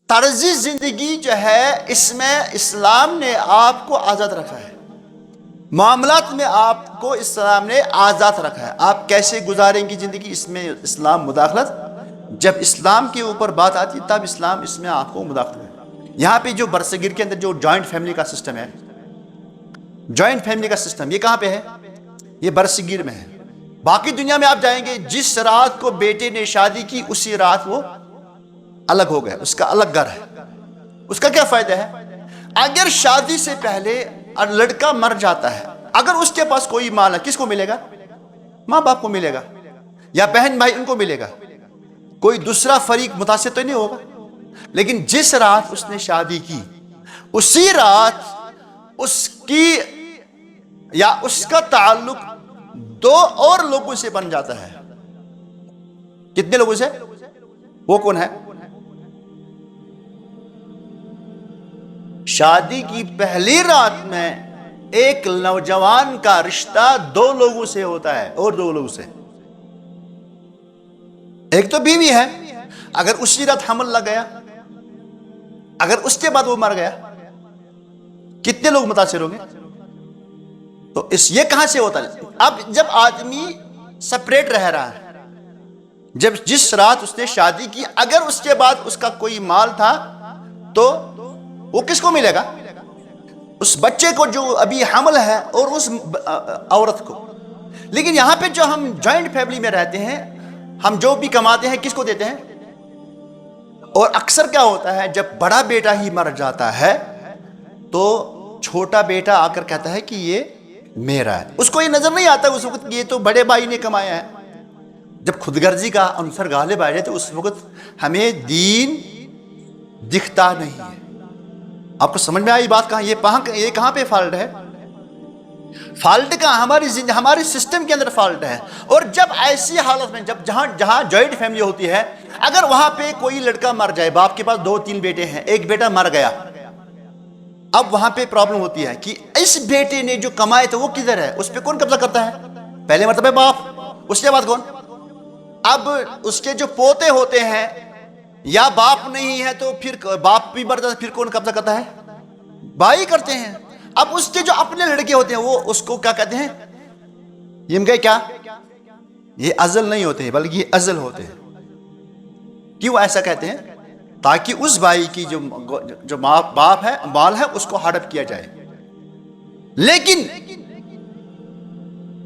طرزِ زندگی جو ہے اس میں اسلام نے آپ کو آزاد رکھا ہے، معاملات میں آپ کو اسلام نے آزاد رکھا ہے، آپ کیسے گزاریں گی زندگی، اس میں اسلام مداخلت، جب اسلام کے اوپر بات آتی تب اسلام اس میں آپ کو مداخلت ہے۔ یہاں پہ جو برصغیر کے اندر جو جوائنٹ فیملی کا سسٹم ہے، جوائنٹ فیملی کا سسٹم یہ کہاں پہ ہے؟ یہ برصغیر میں ہے۔ باقی دنیا میں آپ جائیں گے، جس رات کو بیٹے نے شادی کی اسی رات وہ الگ ہو گئے، اس کا الگ گھر ہے۔ اس کا کیا فائدہ ہے؟ اگر شادی سے پہلے لڑکا مر جاتا ہے، اگر اس کے پاس کوئی مال ہے، کس کو ملے گا؟ ماں باپ کو ملے گا، یا بہن بھائی ان کو ملے گا، کوئی دوسرا فریق متاثر تو نہیں ہوگا۔ لیکن جس رات اس نے شادی کی اسی رات اس کی یا اس کا تعلق دو اور لوگوں سے بن جاتا ہے۔ کتنے لوگوں سے؟ وہ کون ہے؟ شادی کی پہلی رات میں ایک نوجوان کا رشتہ دو لوگوں سے ہوتا ہے، اور دو لوگوں سے۔ ایک تو بیوی ہے، اگر اسی رات حمل لگ گیا، اگر اس کے بعد وہ مر گیا، کتنے لوگ متاثر ہوں گے؟ تو یہ کہاں سے ہوتا ہے؟ اب جب آدمی سپریٹ رہ رہا ہے، جب جس رات اس نے شادی کی، اگر اس کے بعد اس کا کوئی مال تھا تو وہ کس کو ملے گا؟ اس بچے کو جو ابھی حمل ہے، اور اس عورت کو۔ لیکن یہاں پہ جو ہم جوائنٹ فیملی میں رہتے ہیں، ہم جو بھی کماتے ہیں کس کو دیتے ہیں؟ اور اکثر کیا ہوتا ہے، جب بڑا بیٹا ہی مر جاتا ہے تو چھوٹا بیٹا آ کر کہتا ہے کہ یہ میرا ہے۔ اس کو یہ نظر نہیں آتا اس وقت یہ تو بڑے بھائی نے کمایا ہے۔ جب خود غرضی کا عنصر غالب آ جائے تو اس وقت ہمیں دین دکھتا نہیں ہے۔ آپ کو سمجھ میں آئی بات؟ کہاں یہ کہاں پہ فالٹ ہے؟ فالٹ کہاں؟ ہماری سسٹم کے اندر فالٹ ہے۔ اور جب ایسی حالت میں جہاں جوائنٹ فیملی ہوتی ہے، اگر وہاں پہ کوئی لڑکا مر جائے، باپ کے پاس 2-3 بیٹے ہیں، ایک بیٹا مر گیا، اب وہاں پہ پرابلم ہوتی ہے کہ اس بیٹے نے جو کمائے تھے وہ کدھر ہے؟ اس پہ کون قبضہ کرتا ہے؟ پہلے مرتبہ باپ، اس کے بعد کون؟ اب اس کے جو پوتے ہوتے ہیں، یا باپ نہیں ہے تو پھر باپ بھی مر جاتا ہے، پھر کون قبضہ کرتا ہے؟ بھائی کرتے ہیں۔ اب اس کے جو اپنے لڑکے ہوتے ہیں وہ اس کو کیا کہتے ہیں؟ یہ کیا؟ یہ ازل نہیں ہوتے ہیں بلکہ یہ ازل ہوتے ہیں۔ کیوں ایسا کہتے ہیں؟ تاکہ اس بھائی کی جو باپ ہے، مال ہے، اس کو ہڑپ کیا جائے۔ لیکن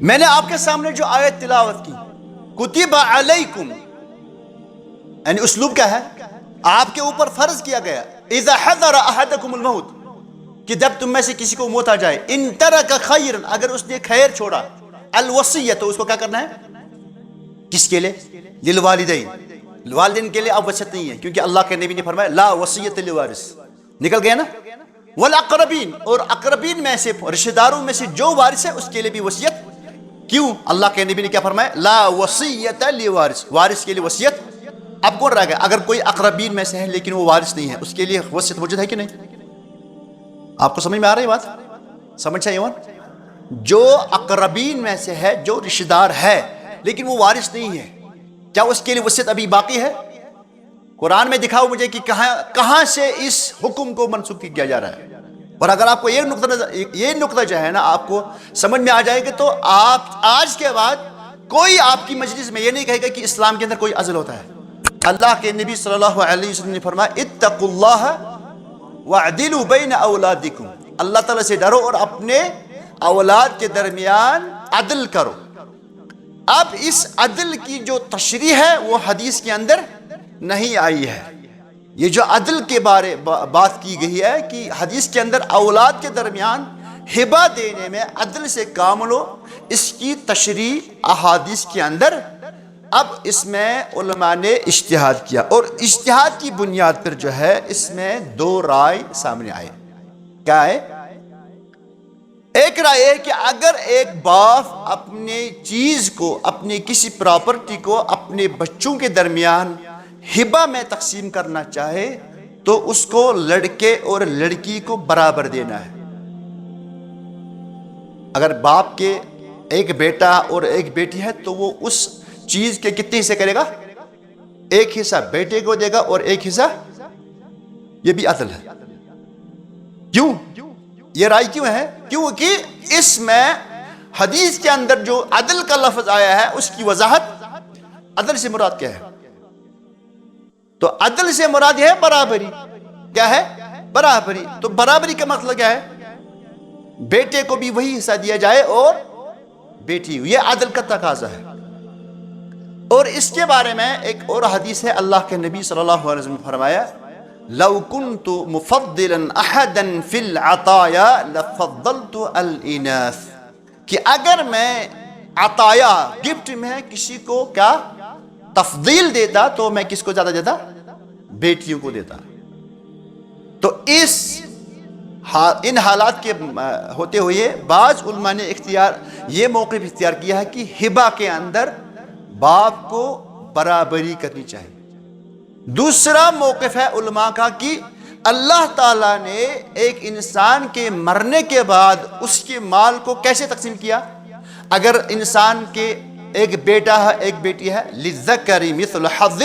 میں نے آپ کے سامنے جو آیت تلاوت کی، کتب علیکم، یعنی اسلوب کیا ہے؟ آپ کے اوپر فرض کیا گیا، اذا حضر احدکم الموت، کہ جب تم میں سے کسی کو موت آ جائے، ان ترک خیرا، اگر اس نے خیر چھوڑا، الوصیت، تو اس کو کیا کرنا ہے؟ کس کے لیے؟ للوالدین، والدین کے لیے اب وصیت نہیں ہے، کیونکہ اللہ کے نبی نے فرمایا لا وصیت لوارث، نکل گیا نا۔ والاقربین، اور اقربین میں سے، رشتہ داروں میں سے جو وارث ہے اس کے لیے بھی وصیت۔ کیوں؟ اللہ کے نبی نے کیا فرمایا؟ لا وصیت لوارث، وارث کے لیے وصیت۔ اب کون رہ گیا؟ اگر کوئی اقربین میں سے ہے لیکن وہ وارث نہیں ہے، اس کے لیے وصیت موجود ہے کہ نہیں؟ آپ کو سمجھ میں آ رہی بات؟ سمجھ چاہیے؟ جو اقربین میں سے ہے، جو رشتہ دار ہے لیکن وہ وارث نہیں ہے، کیا اس کے لیے وصیت ابھی باقی ہے؟ قرآن میں دکھاؤ مجھے کہ کہاں سے اس حکم کو منسوخ کیا جا رہا ہے۔ اور اگر آپ کو یہ نقطہ جو ہے نا آپ کو سمجھ میں آ جائے گا تو آپ آج کے بعد کوئی آپ کی مجلس میں یہ نہیں کہے گا کہ اسلام کے اندر کوئی عزل ہوتا ہے۔ اللہ کے نبی صلی اللہ علیہ وسلم نے فرمایا اتقوا اللہ وعدلوا بین اولادکم، اللہ تعالیٰ سے ڈرو اور اپنے اولاد کے درمیان عدل کرو۔ اب اس عدل کی جو تشریح ہے وہ حدیث کے اندر نہیں آئی ہے۔ یہ جو عدل کے بارے بات کی گئی ہے کہ حدیث کے اندر اولاد کے درمیان ہبہ دینے میں عدل سے کام لو، اس کی تشریح احادیث کے اندر۔ اب اس میں علماء نے اجتہاد کیا، اور اجتہاد کی بنیاد پر جو ہے اس میں 2 رائے سامنے آئے۔ کیا ہے؟ ایک رائے ہے کہ اگر ایک باپ اپنے چیز کو، اپنی کسی پراپرٹی کو اپنے بچوں کے درمیان ہبہ میں تقسیم کرنا چاہے تو اس کو لڑکے اور لڑکی کو برابر دینا ہے۔ اگر باپ کے ایک بیٹا اور ایک بیٹی ہے تو وہ اس چیز کے کتنے حصے کرے گا؟ ایک حصہ بیٹے کو دے گا اور ایک حصہ یہ بھی عدل ہے. کیوں یہ رائے کیوں ہے؟ کیونکہ اس میں حدیث کے اندر جو عدل کا لفظ آیا ہے اس کی وضاحت، عدل سے مراد کیا ہے؟ تو عدل سے مراد یہ ہے برابری. کیا ہے؟ برابری. تو برابری کا مطلب کیا ہے؟ بیٹے کو بھی وہی حصہ دیا جائے اور بیٹی. یہ عدل کا تقاضا ہے. اور اس کے بارے میں ایک اور حدیث ہے، اللہ کے نبی صلی اللہ علیہ وسلم نے فرمایا لو كنت مفضلا احدا في العطايا لفضلت الاناث، کہ اگر میں عطایا گفٹ میں کسی کو کیا تفضیل دیتا تو میں کس کو زیادہ دیتا؟ بیٹیوں کو دیتا. تو ان حالات کے ہوتے ہوئے بعض علماء نے یہ موقف اختیار کیا ہے کہ ہبہ کے اندر باپ کو برابری کرنی چاہیے. دوسرا موقف ہے علماء کا کہ اللہ تعالیٰ نے ایک انسان کے مرنے کے بعد اس کے مال کو کیسے تقسیم کیا؟ اگر انسان کے ایک بیٹا ہے ایک بیٹی ہے، للذکر مثل حظ،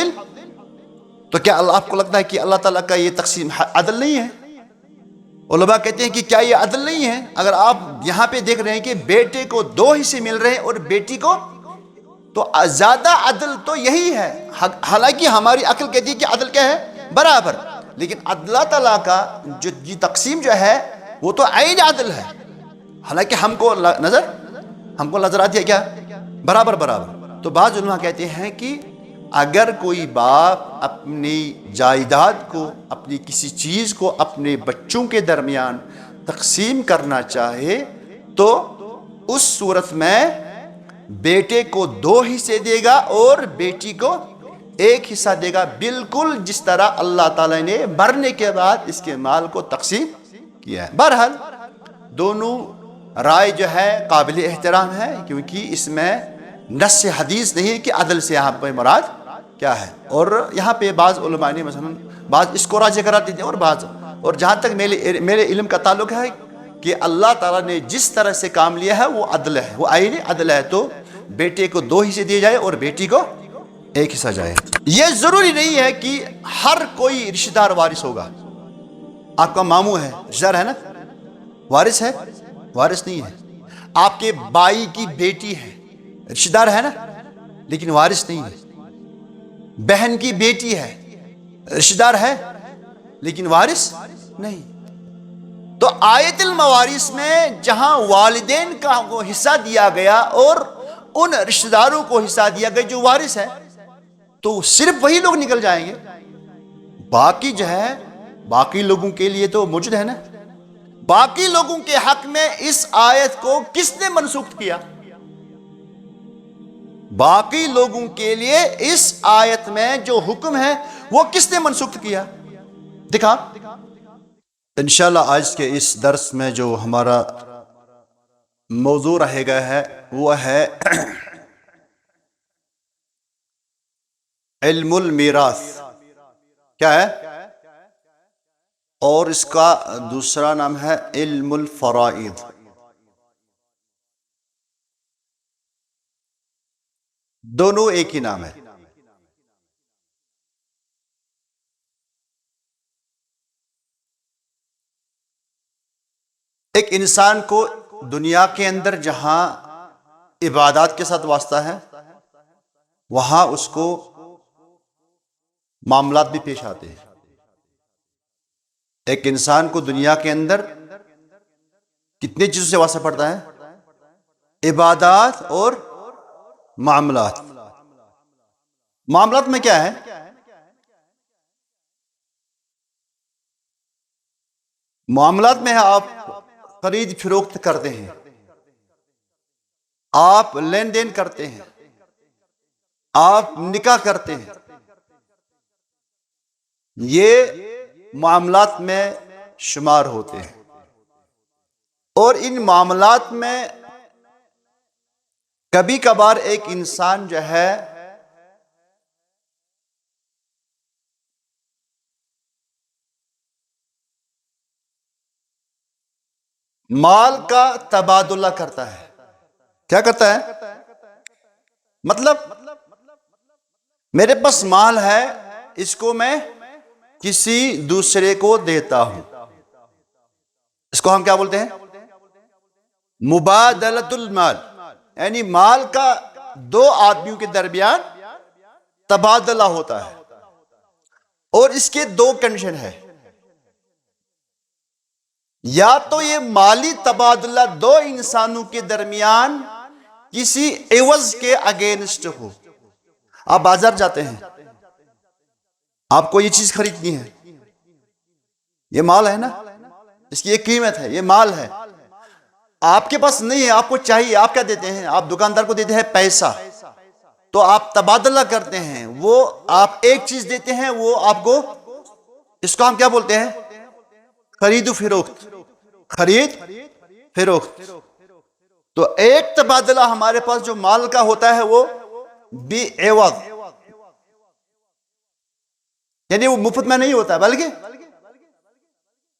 تو کیا آپ کو لگتا ہے کہ اللہ تعالیٰ کا یہ تقسیم عدل نہیں ہے؟ علماء کہتے ہیں کہ کیا یہ عدل نہیں ہے؟ اگر آپ یہاں پہ دیکھ رہے ہیں کہ بیٹے کو 2 حصے مل رہے ہیں اور بیٹی کو، تو زیادہ عدل تو یہی ہے. حالانکہ ہماری عقل کہتی ہے کہ عدل کیا ہے؟ برابر. لیکن اللہ تعالیٰ کا جو تقسیم جو ہے وہ تو عین عدل ہے. حالانکہ ہم کو نظر آتی ہے کیا؟ برابر برابر. تو بعض علماء کہتے ہیں کہ اگر کوئی باپ اپنی جائیداد کو، اپنی کسی چیز کو اپنے بچوں کے درمیان تقسیم کرنا چاہے تو اس صورت میں بیٹے کو 2 حصے دے گا اور بیٹی کو 1 حصہ دے گا، بالکل جس طرح اللہ تعالیٰ نے مرنے کے بعد اس کے مال کو تقسیم کیا ہے. بہرحال دونوں رائے جو ہے قابل احترام ہے، کیونکہ اس میں نص حدیث نہیں ہے کہ عدل سے یہاں پہ مراد کیا ہے. اور یہاں پہ بعض علماء نے مثلا بعض اس کو راجح قرار دیتے ہیں اور جہاں تک میرے علم کا تعلق ہے کہ اللہ تعالیٰ نے جس طرح سے کام لیا ہے وہ عدل ہے، وہ عین عدل ہے. تو بیٹے کو 2 حصے دیے جائے اور بیٹی کو 1 حصہ جائے. یہ ضروری نہیں ہے کہ ہر کوئی رشتہ دار وارث ہوگا. آپ کا ماموں ہے، رشتہ دار ہے نا، وارث ہے؟ وارث نہیں ہے. آپ کے بھائی کی بیٹی ہے، رشتہ دار ہے نا، لیکن وارث نہیں ہے. بہن کی بیٹی ہے، رشتہ دار ہے لیکن وارث نہیں. تو آیت الموارث میں جہاں والدین کا کو حصہ دیا گیا اور ان رشتہ داروں کو حصہ دیا گیا جو وارث ہے، تو صرف وہی لوگ نکل جائیں گے. باقی جو ہے باقی لوگوں کے لیے تو موجود ہے نا. باقی لوگوں کے حق میں اس آیت کو کس نے منسوخ کیا؟ باقی لوگوں کے لیے اس آیت میں جو حکم ہے وہ کس نے منسوخ کیا؟ دکھا. انشاءاللہ آج کے اس درس میں جو ہمارا موضوع رہے گا ہے وہ ہے علم المیراث. کیا ہے؟ اور اس کا دوسرا نام ہے علم الفرائض. دونوں ایک ہی نام ہے. ایک انسان کو دنیا کے اندر جہاں عبادات کے ساتھ واسطہ ہے وہاں اس کو معاملات بھی پیش آتے ہیں. ایک انسان کو دنیا کے اندر کتنے چیزوں سے واسطہ پڑتا ہے؟ عبادات اور معاملات. معاملات میں کیا ہے؟ معاملات میں آپ خرید فروخت کرتے ہیں، آپ لین دین کرتے ہیں، آپ نکاح کرتے ہیں. یہ معاملات میں شمار ہوتے ہیں. اور ان معاملات میں کبھی کبھار ایک انسان جو ہے مال کا تبادلہ کرتا ہے. کیا کرتا ہے؟ مطلب میرے پاس مال ہے، اس کو میں کسی دوسرے کو دیتا ہوں. اس کو ہم کیا بولتے ہیں؟ مبادلۃ المال، یعنی مال کا دو آدمیوں کے درمیان تبادلہ ہوتا ہے، اور اس کے دو کنڈیشن ہے. یا تو یہ مالی تبادلہ دو انسانوں کے درمیان کسی عوض کے اگینسٹ ہو. آپ بازار جاتے ہیں، آپ کو یہ چیز خریدنی ہے، یہ مال ہے نا، اس کی ایک قیمت ہے، یہ مال ہے، آپ کے پاس نہیں ہے، آپ کو چاہیے، آپ کیا دیتے ہیں؟ آپ دکاندار کو دیتے ہیں پیسہ، تو آپ تبادلہ کرتے ہیں. وہ آپ ایک چیز دیتے ہیں، وہ آپ کو، اس کو ہم کیا بولتے ہیں؟ خرید و فروخت. خرید فروخت. تو ایک تبادلہ ہمارے پاس جو مال کا ہوتا ہے وہ بی عوض، یعنی وہ مفت میں نہیں ہوتا، بلکہ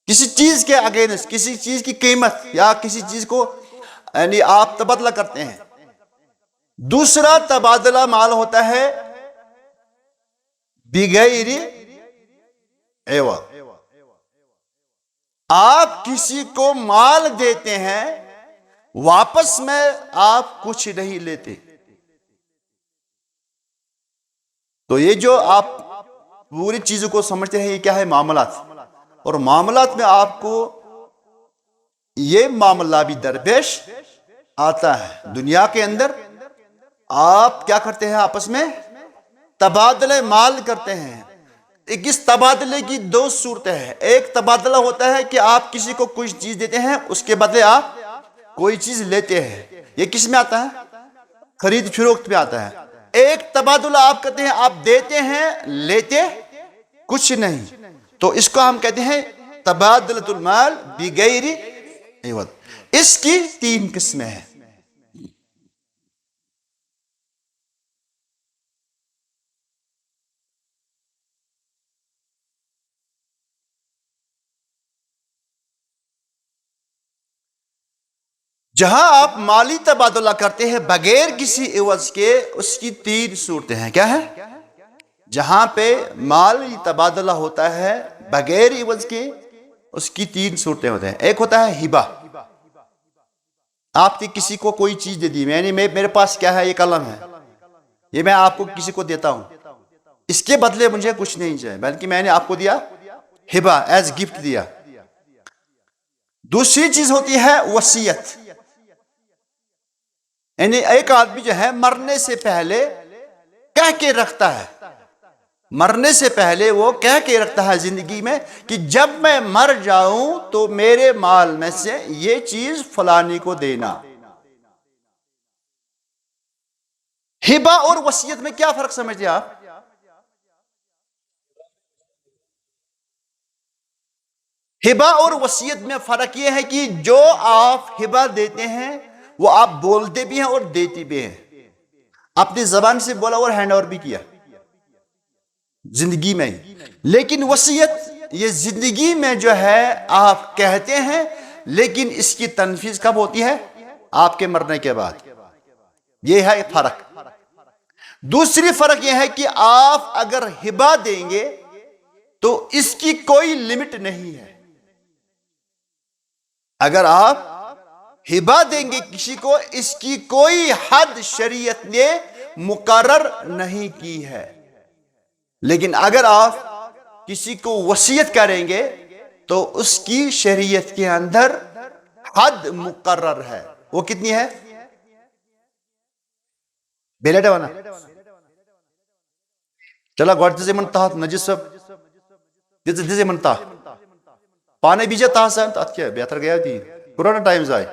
کسی چیز کے اگینسٹ، کسی چیز کی قیمت یا کسی چیز کو، یعنی آپ تبادلہ کرتے ہیں. دوسرا تبادلہ مال ہوتا ہے بغیر عوض. آپ کسی کو مال دیتے ہیں، واپس میں آپ کچھ نہیں لیتے. تو یہ جو آپ پوری چیزوں کو سمجھتے ہیں، یہ کیا ہے؟ معاملات. اور معاملات میں آپ کو یہ معاملہ بھی درپیش آتا ہے. دنیا کے اندر آپ کیا کرتے ہیں؟ آپس میں تبادلہ مال کرتے ہیں. اس تبادلے کی دو صورتیں ہیں. ایک تبادلہ ہوتا ہے کہ آپ کسی کو کچھ چیز دیتے ہیں، اس کے بدلے آپ کوئی چیز لیتے ہیں. یہ کس میں آتا ہے؟ خرید فروخت میں آتا ہے. ایک تبادلہ آپ کرتے ہیں، آپ دیتے ہیں، لیتے کچھ نہیں. تو اس کو ہم کہتے ہیں تبادلۃ المال بغیر عوض. اس کی تین قسمیں ہیں. جہاں آپ مالی تبادلہ کرتے ہیں بغیر کسی عوض کے، اس کی تین صورتیں ہیں. کیا ہے؟ جہاں پہ مالی تبادلہ ہوتا ہے بغیر عوض کے، اس کی تین صورتیں ہوتے ہیں. ایک ہوتا ہے ہبہ. آپ نے کسی کو کوئی چیز دے دی، یعنی میرے پاس کیا ہے؟ یہ قلم ہے، یہ میں آپ کو کسی کو دیتا ہوں، اس کے بدلے مجھے کچھ نہیں چاہیے، بلکہ میں نے آپ کو دیا ہبہ، ایز گفٹ دیا. دوسری چیز ہوتی ہے وصیت. یعنی ایک آدمی جو ہے مرنے سے پہلے کہہ کے رکھتا ہے، مرنے سے پہلے وہ کہہ کے رکھتا ہے زندگی میں کہ جب میں مر جاؤں تو میرے مال میں سے یہ چیز فلانی کو دینا. ہبہ اور وصیت میں کیا فرق سمجھتے ہیں آپ؟ ہبہ اور وصیت میں فرق یہ ہے کہ جو آپ ہبہ دیتے ہیں وہ آپ بولتے بھی ہیں اور دیتے بھی ہیں. اپنی زبان سے بولا اور ہینڈ اوور بھی کیا زندگی میں ہی. لیکن وصیت یہ زندگی میں جو ہے آپ کہتے ہیں، لیکن اس کی تنفیذ کب ہوتی ہے؟ آپ کے مرنے کے بعد. یہ ہے فرق. دوسری فرق یہ ہے کہ آپ اگر ہبہ دیں گے تو اس کی کوئی لمٹ نہیں ہے. اگر آپ ہبہ دیں گے کسی کو، اس کی کوئی حد شریعت نے مقرر نہیں کی ہے. لیکن اگر آپ کسی کو وصیت کریں گے تو اس کی شریعت کے اندر حد مقرر ہے. وہ کتنی ہے؟ بیلیٹا وانا چلا گوڑ دزے منتا نجس دزے منتا پانے بیجے تاہسان تو کیا بہتر گیا تھی کرونا ٹائمز آئے.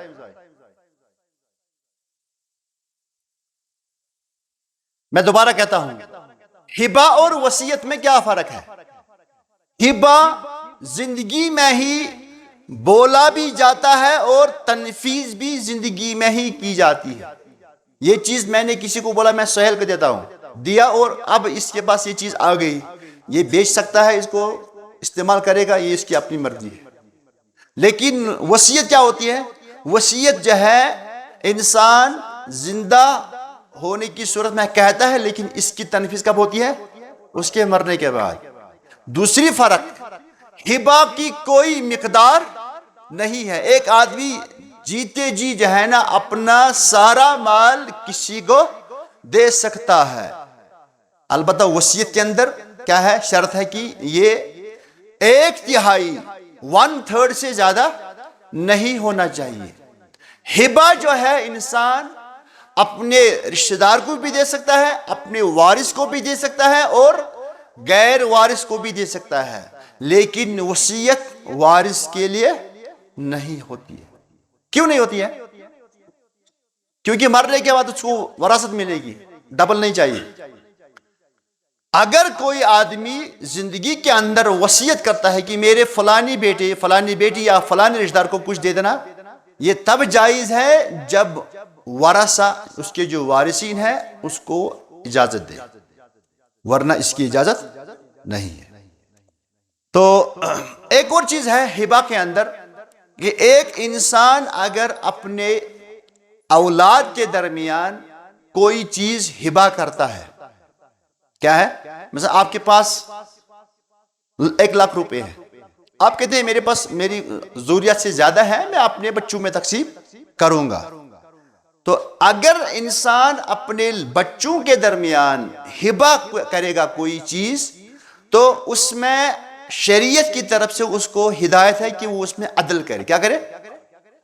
میں دوبارہ کہتا ہوں، ہبہ اور وصیت میں کیا فرق ہے؟ ہبہ زندگی میں ہی بولا بھی جاتا ہے اور تنفیذ بھی زندگی میں ہی کی جاتی ہے. یہ چیز میں نے کسی کو بولا میں سہیل کو دیتا ہوں، دیا، اور اب اس کے پاس یہ چیز آ گئی، یہ بیچ سکتا ہے، اس کو استعمال کرے گا، یہ اس کی اپنی مرضی ہے. لیکن وصیت کیا ہوتی ہے؟ وصیت جو ہے انسان زندہ ہونے کی صورت میں کہتا ہے، لیکن اس کی تنفیذ کب ہوتی ہے؟ اس کے مرنے کے بعد. دوسری فرق، ہبا کی کوئی مقدار نہیں ہے. ایک آدمی جیتے جی جو ہے نا اپنا سارا مال کسی کو دے سکتا ہے، البتہ وصیت کے اندر کیا ہے؟ شرط ہے کہ یہ 1/3 1/3 سے زیادہ نہیں ہونا چاہیے. ہبا جو ہے انسان اپنے رشتہ دار کو بھی دے سکتا ہے، اپنے وارث کو بھی دے سکتا ہے اور غیر وارث کو بھی دے سکتا ہے، لیکن وصیت وارث کے لیے نہیں ہوتی ہے. کیوں نہیں ہوتی ہے؟ کیونکہ مرنے کے بعد اس کو وراثت ملے گی، ڈبل نہیں چاہیے. اگر کوئی آدمی زندگی کے اندر وصیت کرتا ہے کہ میرے فلانی بیٹے فلانی بیٹی یا فلانی رشتہ دار کو کچھ دے دینا، یہ تب جائز ہے جب ورثہ اس کے جو وارثین ہیں اس کو اجازت دے، ورنہ اس کی اجازت نہیں ہے. تو ایک اور چیز ہے ہبا کے اندر کہ ایک انسان اگر اپنے اولاد کے درمیان کوئی چیز ہبا کرتا ہے، کیا ہے؟ مثلا آپ کے پاس 1,00,000 روپے ہے، آپ کہتے ہیں میرے پاس میری ضروریات سے زیادہ ہے، میں اپنے بچوں میں تقسیم کروں گا. تو اگر انسان اپنے بچوں کے درمیان ہبا کرے گا کوئی چیز تو اس میں شریعت کی طرف سے اس کو ہدایت ہے کہ وہ اس میں عدل کرے. کیا کرے؟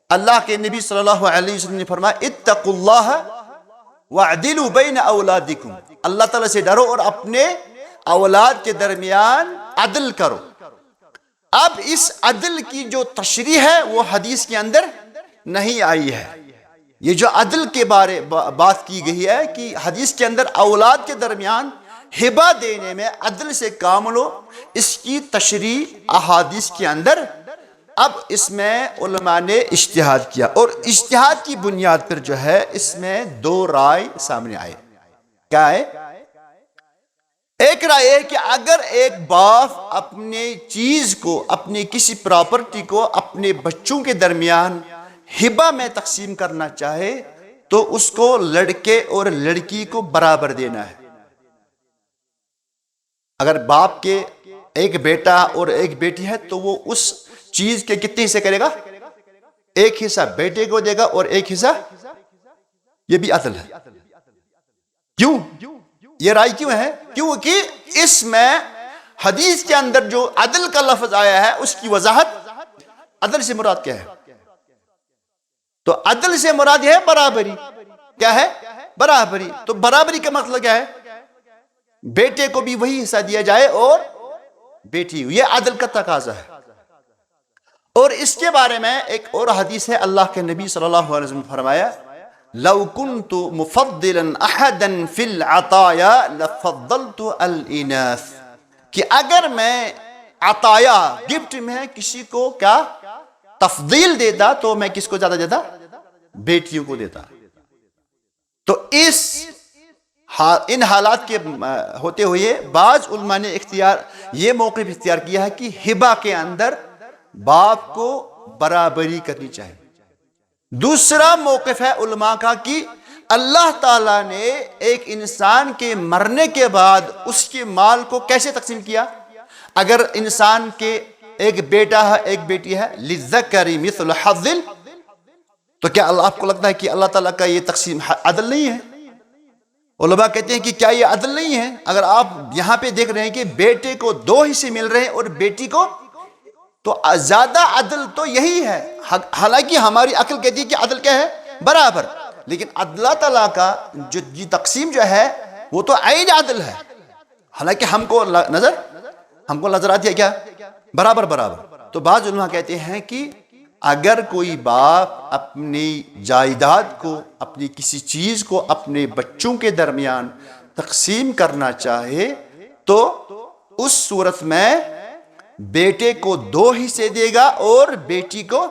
اللہ کے نبی صلی اللہ علیہ وسلم نے فرمایا اتقوا اللہ وعدلوا بین اولادکم، اللہ تعالیٰ سے ڈرو اور اپنے اولاد کے درمیان عدل کرو. اب اس عدل کی جو تشریح ہے وہ حدیث کے اندر نہیں آئی ہے. یہ جو عدل کے بارے بات کی گئی ہے کہ حدیث کے اندر اولاد کے درمیان ہبا دینے میں عدل سے کام لو، اس کی تشریح احادیث کے اندر. اب اس میں علماء نے اجتہاد کیا اور اجتہاد کی بنیاد پر جو ہے اس میں 2 رائے سامنے آئے. کیا ہے؟ ایک رائے ہے کہ اگر ایک باپ اپنے چیز کو، اپنی کسی پراپرٹی کو اپنے بچوں کے درمیان ہبا میں تقسیم کرنا چاہے تو اس کو لڑکے اور لڑکی کو برابر دینا ہے. اگر باپ کے ایک بیٹا اور ایک بیٹی ہے تو وہ اس چیز کے کتنے حصے کرے گا؟ 1 حصہ بیٹے کو دے گا اور 1 حصہ، یہ بھی عدل ہے. کیوں یہ رائے کیوں ہے؟ کیونکہ اس میں حدیث کے اندر جو عدل کا لفظ آیا ہے اس کی وضاحت، عدل سے مراد کیا ہے؟ تو عدل سے مراد ہے برابری. کیا ہے؟ برابری. تو برابری کا مطلب کیا ہے؟ بیٹے کو بھی وہی حصہ دیا جائے اور بیٹی، یہ عدل کا تقاضا ہے. اور اس کے بارے میں ایک اور حدیث ہے، اللہ کے نبی صلی اللہ علیہ وسلم نے فرمایا لو كنت مفضلا احدا في العطايا لفضلت الاناث، کہ اگر میں عطایا گفٹ میں کسی کو کیا تفضیل دیتا تو میں کس کو زیادہ دیتا؟ بیٹیوں کو دیتا. تو ان حالات کے ہوتے ہوئے بعض علماء نے یہ موقف اختیار کیا ہے کہ ہبا کے اندر باپ کو برابری کرنی چاہیے. دوسرا موقف ہے علماء کا کہ اللہ تعالیٰ نے ایک انسان کے مرنے کے بعد اس کے مال کو کیسے تقسیم کیا. اگر انسان کے ایک بیٹا ہے ایک بیٹی ہے، للذکر مثل حظ، تو کیا آپ کو لگتا ہے کہ اللہ تعالیٰ کا یہ تقسیم عدل نہیں ہے؟ علماء کہتے ہیں کہ کیا یہ عدل نہیں ہے؟ اگر آپ یہاں پہ دیکھ رہے ہیں کہ بیٹے کو 2 حصے مل رہے ہیں اور بیٹی کو، تو زیادہ عدل تو یہی ہے. حالانکہ ہماری عقل کہتی ہے کہ عدل کیا ہے؟ برابر. لیکن اللہ تعالیٰ کا جو تقسیم جو ہے وہ تو عین عدل ہے. حالانکہ ہم کو نظر آتی ہے کیا؟ برابر برابر. تو بعض علماء کہتے ہیں کہ اگر کوئی باپ اپنی جائیداد کو، اپنی کسی چیز کو اپنے بچوں کے درمیان تقسیم کرنا چاہے تو اس صورت میں بیٹے کو 2 حصے دے گا اور بیٹی کو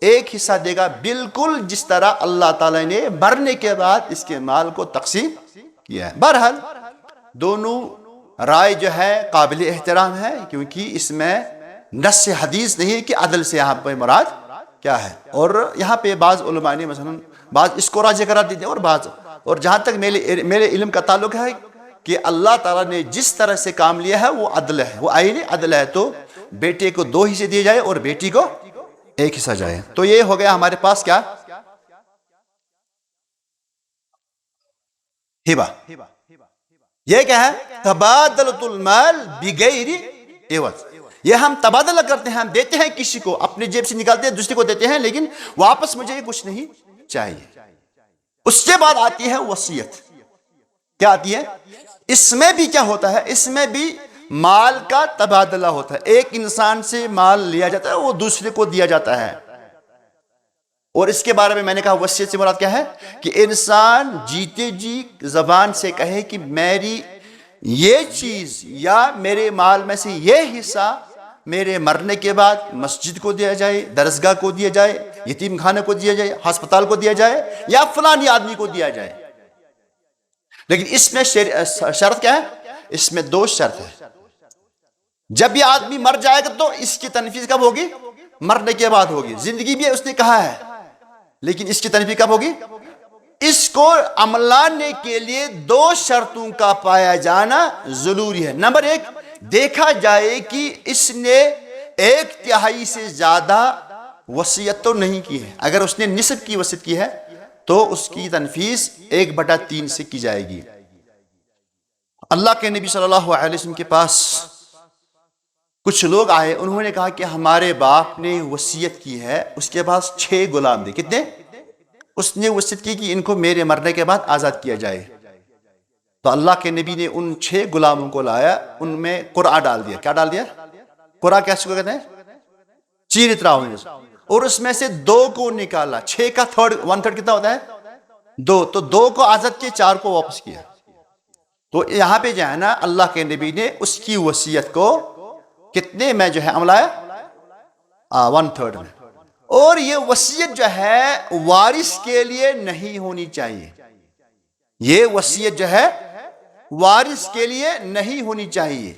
1 حصہ دے گا، بالکل جس طرح اللہ تعالیٰ نے مرنے کے بعد اس کے مال کو تقسیم کیا ہے. بہرحال دونوں رائے جو ہے قابل احترام ہے، کیونکہ اس میں نص حدیث نہیں کہ عدل سے یہاں پہ مراد کیا ہے. اور یہاں پہ بعض علماء نے مثلا بعض اس کو راجح قرار دیتے ہیں اور بعض، اور جہاں تک میرے علم کا تعلق ہے کہ اللہ تعالیٰ نے جس طرح سے کام لیا ہے وہ عدل ہے، وہ عین عدل ہے، تو بیٹے کو 2 حصے دیے جائے اور بیٹی کو 1 حصہ جائے. تو یہ ہو گیا ہمارے پاس کیا؟ ہبہ. یہ کیا ہے؟ تبادلۃ المال بغیر عوض. یہ ہم تبادلہ کرتے ہیں، ہم دیتے ہیں کسی کو، اپنے جیب سے نکالتے ہیں دوسرے کو دیتے ہیں، لیکن واپس مجھے کچھ نہیں چاہیے. اس کے بعد آتی ہے وصیت. کیا آتی ہے؟ اس میں بھی کیا ہوتا ہے؟ اس میں بھی مال کا تبادلہ ہوتا ہے. ایک انسان سے مال لیا جاتا ہے، وہ دوسرے کو دیا جاتا ہے. اور اس کے بارے میں میں نے کہا وصیت سے مراد کیا ہے؟ کہ انسان جیتے جی زبان سے کہے کہ میری یہ چیز یا میرے مال میں سے یہ حصہ میرے مرنے کے بعد مسجد کو دیا جائے، درسگاہ کو دیا جائے، یتیم خانے کو دیا جائے، ہسپتال کو دیا جائے، یا فلانی آدمی کو دیا جائے. لیکن اس میں شرط کیا ہے؟ اس میں 2 شرط ہے. جب یہ آدمی مر جائے گا تو اس کی تنفیذ کب ہوگی؟ مرنے کے بعد ہوگی. زندگی بھی اس نے کہا ہے، لیکن اس کی تنفیذ کب ہوگی؟ اس کو عمل لانے کے لیے 2 شرطوں کا پایا جانا ضروری ہے. نمبر 1، دیکھا جائے کہ اس نے 1/3 سے زیادہ وصیت تو نہیں کی ہے. اگر اس نے نصف کی وصیت کی ہے تو اس کی تنفیذ 1/3 سے کی جائے گی. اللہ کے نبی صلی اللہ علیہ وسلم کے پاس کچھ لوگ آئے، انہوں نے کہا کہ ہمارے باپ نے وصیت کی ہے، اس کے پاس 6 غلام تھے. کتنے؟ اس نے وصیت کی کہ ان کو میرے مرنے کے بعد آزاد کیا جائے. تو اللہ کے نبی نے ان 6 غلاموں کو لایا، ان میں قرعہ ڈال دیا. کیا ڈال دیا؟ قرعہ کیسے کو کہتے ہیں؟ چیر اترا ہونے. اور اس میں سے 2 کو نکالا. 6 کا 1/3 کتنا ہوتا ہے؟ 2. تو 2 کو آزاد کیا، 4 کو واپس کیا. تو یہاں پہ جو ہے نا اللہ کے نبی نے اس کی وصیت کو کتنے میں جو ہے عمل آیا؟ 1/3 میں. اور یہ وصیت جو ہے وارث کے لیے نہیں ہونی چاہیے. یہ وصیت جو ہے وارث کے لیے نہیں ہونی چاہیے.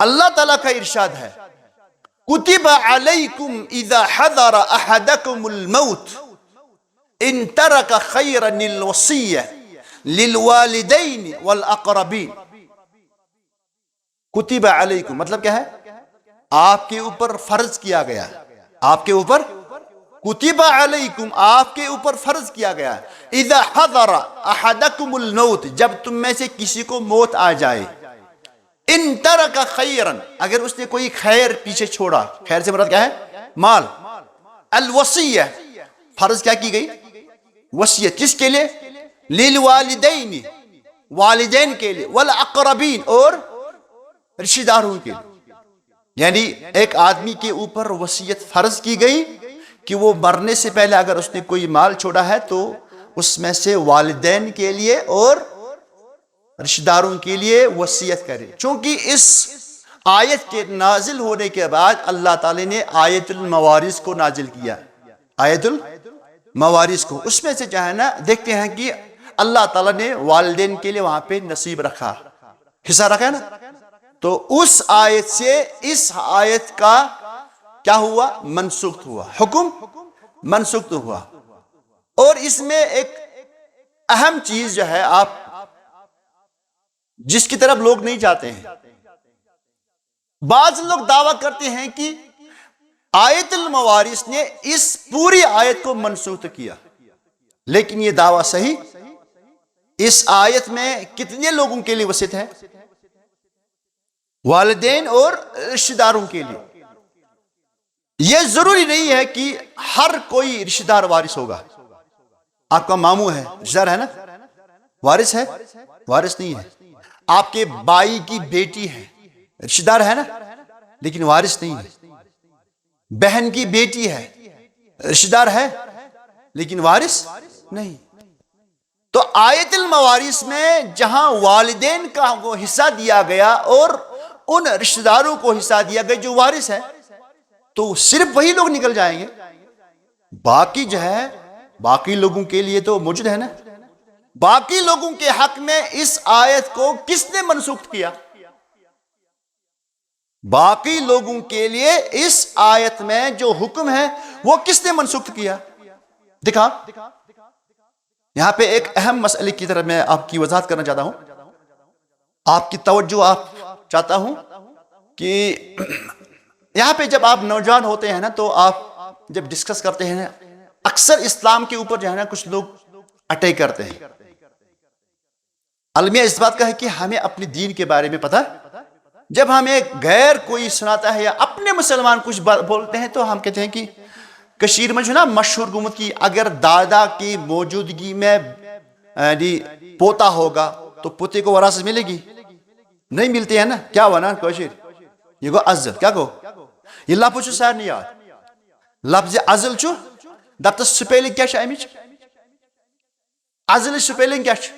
اللہ تعالیٰ کا ارشاد ہے، کتب علیکم اذا حضر احدکم الموت ان ترک خیرا الوصیہ للوالدین والاقربین. کتب علیکم مطلب کیا ہے؟ آپ کے اوپر فرض کیا گیا. آپ کے اوپر کتب علیکم، آپ کے اوپر فرض کیا گیا. اذا حضر احدکم الموت، جب تم میں سے کسی کو موت آ جائے. ان ترک خیرا، اگر اس نے کوئی خیر پیچھے چھوڑا. خیر سے مراد کیا ہے؟ مال. الوصیہ، فرض کیا کی گئی؟ وصیت. کس کے لیے؟ للوالدین، والدین کے لیے، والاقربین، اور رشتہ داروں کے لیے. یعنی ایک آدمی کے اوپر وصیت فرض کی گئی کہ وہ مرنے سے پہلے اگر اس نے کوئی مال چھوڑا ہے تو اس میں سے والدین کے لیے اور رشتہ داروں کے لیے وصیت کرے. چونکہ اس آیت کے نازل ہونے کے بعد اللہ تعالی نے آیت الموارث کو نازل کیا. آیت الموارث کو، اس میں سے جو ہے نا دیکھتے ہیں کہ اللہ تعالیٰ نے والدین کے لیے وہاں پہ نصیب رکھا، حصہ رکھا ہے نا. تو اس آیت سے اس آیت کا کیا ہوا؟ منسوخ ہوا، حکم منسوخ ہوا. اور اس میں ایک اہم چیز جو ہے، آپ جس کی طرف لوگ نہیں جاتے ہیں، بعض لوگ دعویٰ کرتے ہیں کہ آیت الموارث نے اس پوری آیت کو منسوخ کیا. لیکن یہ دعویٰ صحیح. اس آیت میں کتنے لوگوں کے لیے وصیت ہے؟ والدین اور رشتہ داروں کے لیے. یہ ضروری نہیں ہے کہ ہر کوئی رشتہ دار وارث ہوگا. آپ کا ماموں ہے، رشتہ دار ہے نا، وارث ہے؟ وارث نہیں ہے. آپ کے بھائی کی بیٹی ہے، رشتہ دار ہے نا، لیکن وارث نہیں ہے. بہن کی بیٹی ہے، رشتہ دار ہے، لیکن وارث نہیں. تو آیت الموارث میں جہاں والدین کا وہ حصہ دیا گیا اور ان رشتہ داروں کو حصہ دیا گیا جو وارث ہے، تو صرف وہی لوگ نکل جائیں گے. باقی جو ہے باقی لوگوں کے لیے تو موجود ہے نا. باقی لوگوں کے حق میں اس آیت کو کس نے منسوخ کیا؟ باقی لوگوں کے لیے اس آیت میں جو حکم ہے وہ کس نے منسوخ کیا؟ دکھا. یہاں پہ ایک اہم مسئلے کی طرف میں آپ کی وضاحت کرنا چاہتا ہوں. آپ کی توجہ آپ چاہتا ہوں کہ یہاں پہ جب آپ نوجوان ہوتے ہیں نا تو آپ جب ڈسکس کرتے ہیں اکثر اسلام کے اوپر جو ہے نا کچھ لوگ اٹیک کرتے ہیں. المیہ اس بات کا ہے کہ ہمیں اپنے دین کے بارے میں پتہ، جب ہمیں غیر کوئی سناتا ہے یا اپنے مسلمان کچھ بولتے ہیں تو ہم کہتے ہیں کہ کشیر میں جو نا مشہور گمت کی اگر دادا کی موجودگی میں پوتا ہوگا تو پوتے کو وراثت ملے گی؟ نہیں ملتی ہے نا. کیا ہوا نا کشیر یہ گو ازل کیا گو یہ لفظ چھو سارنی یاد. لفظ ازل چھو دپتس سپیلنگ کیا چھ امچ ازل سپیلنگ کیا چھ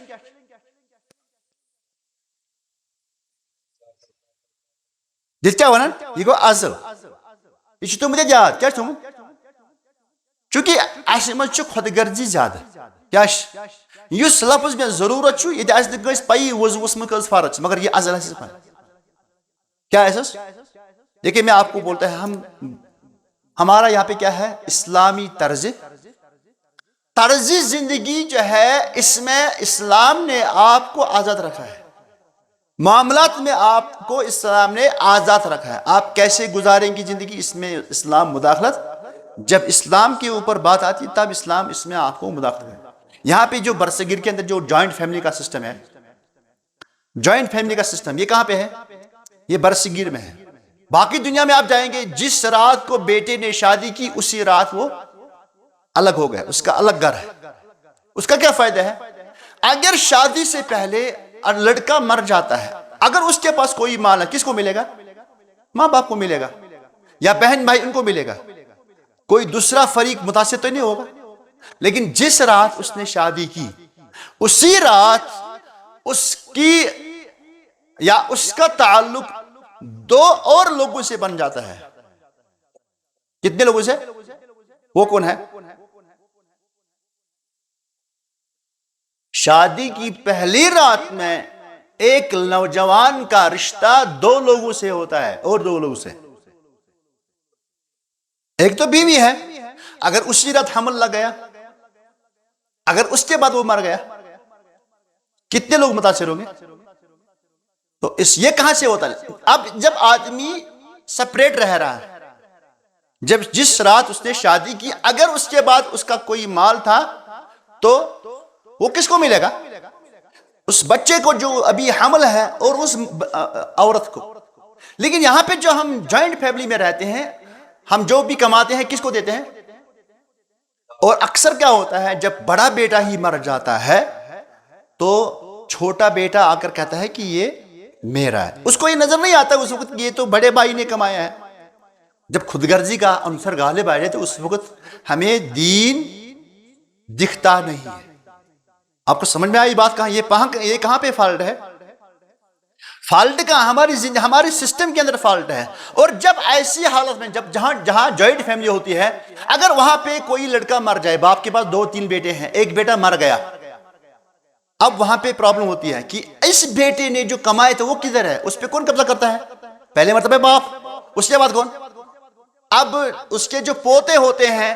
دت کیا ونان یہ گو ازل یہ چھ تمہیں یاد کیا تم چونکہ اس مز چھ خود غرضی زیادہ کیا اس لفظ میں ضرورت چھ یہ اس نہ پئی وضوس میں کس فرض مگر یہ ازل ہے کیا ایسا. دیکھیں میں آپ کو بولتا ہے ہمارا یہاں پہ کیا ہے اسلامی طرز زندگی جو ہے اس میں اسلام نے آپ کو آزاد رکھا ہے. معاملات میں آپ کو اسلام نے آزاد رکھا ہے. آپ کیسے گزاریں گی زندگی اس میں اسلام مداخلت، جب اسلام کے اوپر بات آتی تب اسلام اس میں آپ کو مداخلت ہے. یہاں پہ جو برصغیر کے اندر جو جوائنٹ فیملی کا سسٹم ہے، جوائنٹ فیملی کا سسٹم یہ کہاں پہ ہے؟ یہ برصغیر میں ہے. باقی دنیا میں آپ جائیں گے جس رات کو بیٹے نے شادی کی اسی رات وہ الگ ہو گیا، اس کا الگ گھر ہے. اس کا کیا فائدہ ہے؟ اگر شادی سے پہلے لڑکا مر جاتا ہے اگر اس کے پاس کوئی مال ہے کس کو ملے گا؟ ماں باپ کو ملے گا یا بہن بھائی ان کو ملے گا. کوئی دوسرا فریق متاثر تو نہیں ہوگا. لیکن جس رات اس نے شادی کی اسی رات اس کی یا اس کا تعلق دو اور لوگوں سے بن جاتا ہے. کتنے لوگوں سے؟ وہ کون ہے؟ شادی کی پہلی رات میں ایک نوجوان کا رشتہ دو لوگوں سے ہوتا ہے اور دو لوگوں سے. ایک تو بیوی ہے، اگر اسی رات حمل لگ گیا، اگر اس کے بعد وہ مر گیا، کتنے لوگ متاثر ہوں گے؟ تو یہ کہاں سے ہوتا ہے؟ اب جب آدمی سپریٹ رہ رہا ہے، جب جس رات اس نے شادی کی اگر اس کے بعد اس کا کوئی مال تھا تو وہ کس کو ملے گا؟ اس بچے کو جو ابھی حمل ہے اور اس عورت کو. لیکن یہاں پہ جو ہم جوائنٹ فیملی میں رہتے ہیں ہم جو بھی کماتے ہیں کس کو دیتے ہیں؟ اور اکثر کیا ہوتا ہے جب بڑا بیٹا ہی مر جاتا ہے تو چھوٹا بیٹا آ کر کہتا ہے کہ یہ میرا ہے. اس کو یہ نظر نہیں آتا اس وقت یہ تو بڑے بھائی نے کمایا ہے. جب خود غرضی کا عنصر غالب آ جائے تو اس وقت ہمیں دین دکھتا نہیں ہے. آپ کو سمجھ میں آئی بات؟ کہاں یہ کہاں پہ فالٹ ہے؟ فالٹ کہاں؟ ہماری سسٹم کے اندر فالٹ ہے. اور جب ایسی حالت میں جہاں جوائنٹ فیملی ہوتی ہے اگر وہاں پہ کوئی لڑکا مر جائے، باپ کے پاس 2-3 بیٹے ہیں، ایک بیٹا مر گیا، اب وہاں پہ پرابلم ہوتی ہے کہ اس بیٹے نے جو کمائے تھے وہ کدھر ہے؟ اس پہ کون قبضہ کرتا ہے؟ پہلے مرتبہ باپ، اس کے بعد کون؟ اب اس کے جو پوتے ہوتے ہیں